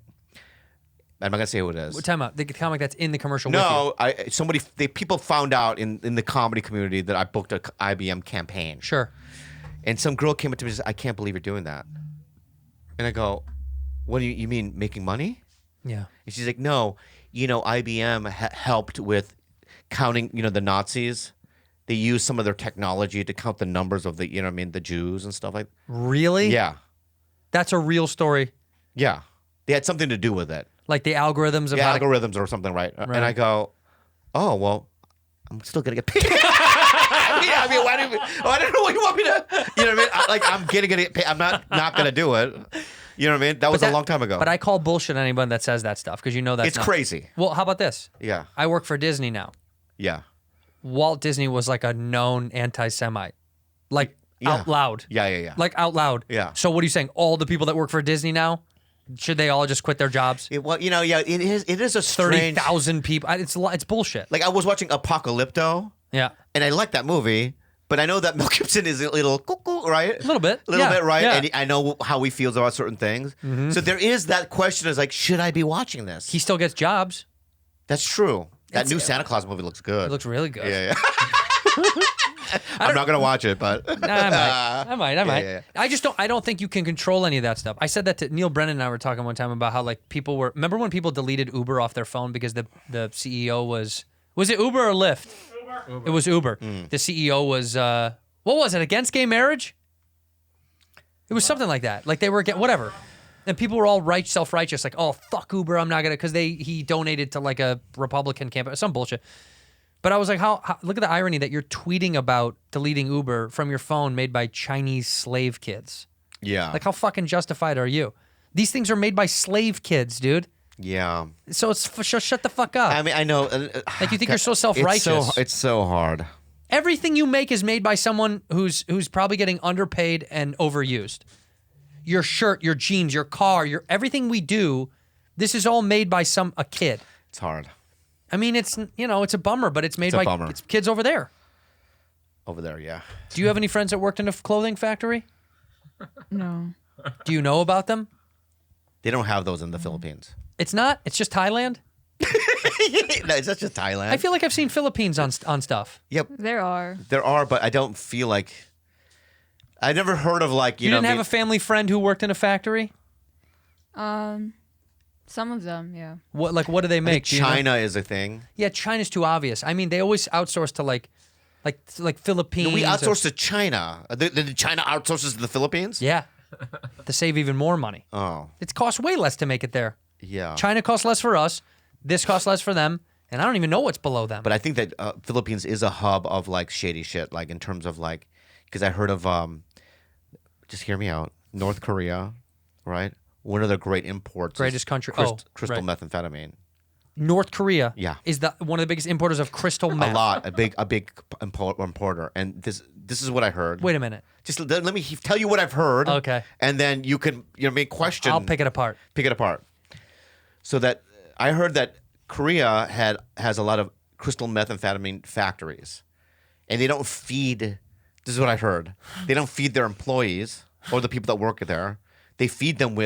I'm not gonna say who it is. Time out. The comic that's in the commercial. No, with you. people found out in the comedy community that I booked a IBM campaign. Sure. And some girl came up to me and said, "I can't believe you're doing that." And I go, "What do you mean making money?" Yeah. And she's like, "No, IBM helped with counting, the Nazis. They used some of their technology to count the numbers of the, the Jews and stuff like." Really? Yeah, That's a real story. yeah. They had something to do with it. Like the algorithms of Yeah, how to... algorithms or something, right? Right. And I go, "Oh well, I'm still gonna get paid." I mean, I don't know what you want me to. You know what I mean? I'm gonna get paid. I'm not gonna do it. You know what I mean? That was a long time ago. But I call bullshit on anyone that says that stuff because that's it's not... crazy. Well, how about this? Yeah, I work for Disney now. yeah, Walt Disney was like a known anti-Semite, like out loud. yeah. Like out loud. Yeah. So what are you saying? All the people that work for Disney now, should they all just quit their jobs? It is a strange. 30,000 people. It's bullshit. Like I was watching Apocalypto, Yeah. and I like that movie, but I know that Mel Gibson is a little cuckoo, right? A little bit. Right? Yeah. And I know how he feels about certain things. Mm-hmm. So there is that question: is like, should I be watching this? He still gets jobs. That's true. That It's- new Santa Claus movie looks good. It looks really good. Yeah. I'm not gonna watch it, but I might. yeah. I don't think you can control any of that stuff. I said that to Neil Brennan and I were talking one time about how like people were. Remember when people deleted Uber off their phone because the CEO was it Uber or Lyft? Uber. It was Uber. The CEO was what was it, against gay marriage? It was something like that. Like they were whatever. And people were all self-righteous, like, oh, fuck Uber, I'm not gonna, because he donated to like a Republican campaign, some bullshit. But I was like, how look at the irony that you're tweeting about deleting Uber from your phone made by Chinese slave kids. yeah, Like, how fucking justified are you? These things are made by slave kids, dude. yeah. So shut the fuck up. I mean, I know. Like, you think you're so self-righteous. It's so hard. Everything you make is made by someone who's probably getting underpaid and overused. Your shirt, your jeans, your car, everything we do, this is all made by a kid. It's hard I mean, it's a bummer, but it's made a by bummer. it's kids over there. over there. Yeah. Do you have any friends that worked in a clothing factory? No. Do you know about them? They don't have those in the Philippines. It's just Thailand. No, it's not just Thailand. I feel like I've seen Philippines on stuff. Yep, There are. there are, but I don't feel like. I never heard of like You didn't have a family friend who worked in a factory? Some of them, yeah. What do they make? Do you know? China is a thing. Yeah, China's too obvious. I mean, they always outsource to like Philippines. No, we or- outsource to China. Did China outsources to the Philippines? Yeah, to save even more money. Oh, It costs way less to make it there. yeah. China costs less for us. This costs less for them, and I don't even know what's below them. But I think that Philippines is a hub of like shady shit, like in terms of like, because I heard of, just hear me out, North Korea, right? One of the great imports, Greatest country. crystal right. methamphetamine. North Korea. Yeah. is one of the biggest importers of crystal meth. A big importer, and this is what I heard. Wait a minute. Just let me tell you what I've heard. Okay. And then you can make question. I'll pick it apart. Pick it apart. So that I heard that Korea has a lot of crystal methamphetamine factories, and they don't feed. This is what I heard. They don't feed their employees or the people that work there. They feed them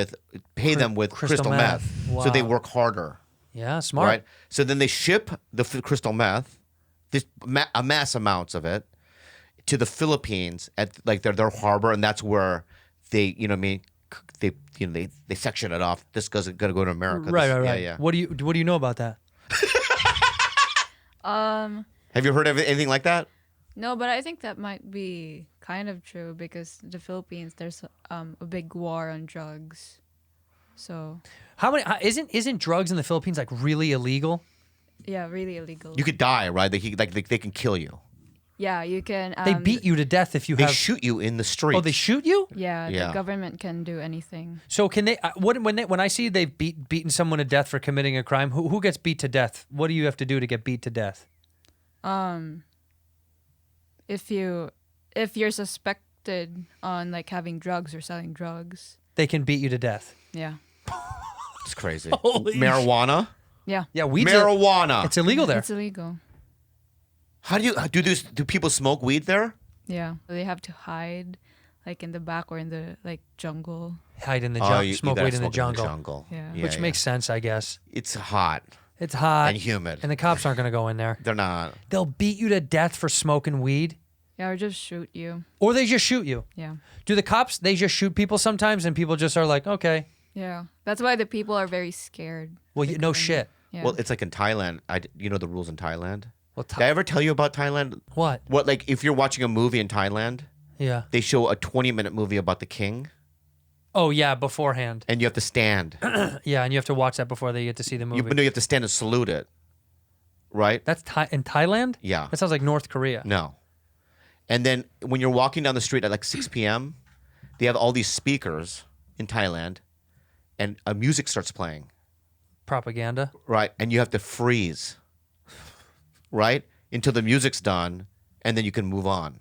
pay them with crystal meth. So they Wow. work harder. Yeah, smart. Right. So then they ship the crystal meth, a mass amounts of it, to the Philippines at like their harbor, and that's where they, they section it off. This gonna go to America. Right. Yeah. What do you know about that? Have you heard of anything like that? No, but I think that might be kind of true because the Philippines, there's a big war on drugs. So, How many isn't drugs in the Philippines like really illegal? yeah, really illegal. You could die, right? They can kill you. Yeah, you can. They beat you to death if you They have. shoot you in the street. Oh, they shoot you? Yeah, Yeah. the government can do anything. So can they? When I see they've beaten someone to death for committing a crime, who gets beat to death? What do you have to do to get beat to death? If you're suspected on like having drugs or selling drugs, They can beat you to death. yeah. It's crazy. Holy Marijuana. Yeah. Yeah, weed's Marijuana. it's illegal there. It's illegal. How do you do people smoke weed there? Yeah. They have to hide like in the back or in the like jungle. Hide in the Oh, jungle, you smoke gotta weed in the smoke jungle. Yeah. Which makes sense, I guess. It's hot It's hot and humid. and the cops aren't going to go in there. They're not. They'll beat you to death for smoking weed, Yeah, or just shoot you. or they just shoot you. Yeah. Do the cops, they just shoot people sometimes and people just are like, okay, Yeah. That's why the people are very scared. well, no shit. Yeah. Well, it's like in Thailand. You know the rules in Thailand? Well, Did I ever tell you about Thailand? what? What, like, if you're watching a movie in Thailand, Yeah. they show a 20-minute movie about the king, Oh, yeah, beforehand. and you have to stand. Yeah, and you have to watch that before they get to see the movie. You have to stand and salute it, right? That's in Thailand? Yeah. That sounds like North Korea. No. And then when you're walking down the street at like 6 p.m., they have all these speakers in Thailand, and music starts playing, Propaganda. right? And you have to freeze, right, until the music's done, and then you can move on,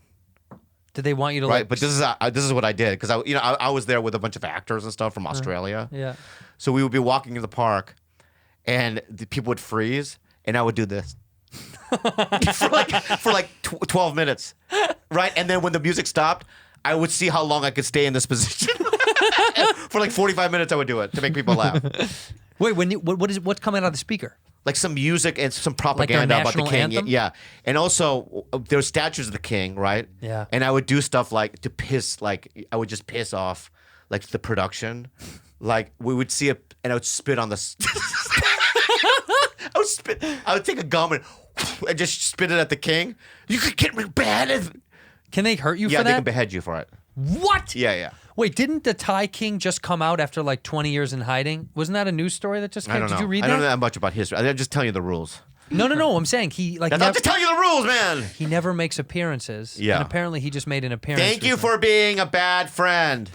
Did they want you to right? like... But this is what I did because I was there with a bunch of actors and stuff from Australia. Yeah. So we would be walking in the park, and the people would freeze, and I would do this for like 12 minutes, right? And then when the music stopped, I would see how long I could stay in this position. For like 45 minutes, I would do it to make people laugh. Wait, what's coming out of the speaker? Like some music and some propaganda about the national king. anthem? Yeah. And also, there's statues of the king, right? Yeah. And I would do stuff like I would just piss off like the production. Like we would see it and I would spit on the. I would take a gum and just spit it at the king. You could get me bad. Can they hurt you Yeah, for they that? can behead you for it. What? Yeah. Wait, didn't the Thai king just come out after like 20 years in hiding? Wasn't that a news story that just came? I don't know. Did you read I that? don't know that much about history. I'm just telling you the rules. No. I'm saying he like I'm never, just telling you the rules, man. he never makes appearances. Yeah. And apparently he just made an appearance. Thank you recently. for being a bad friend.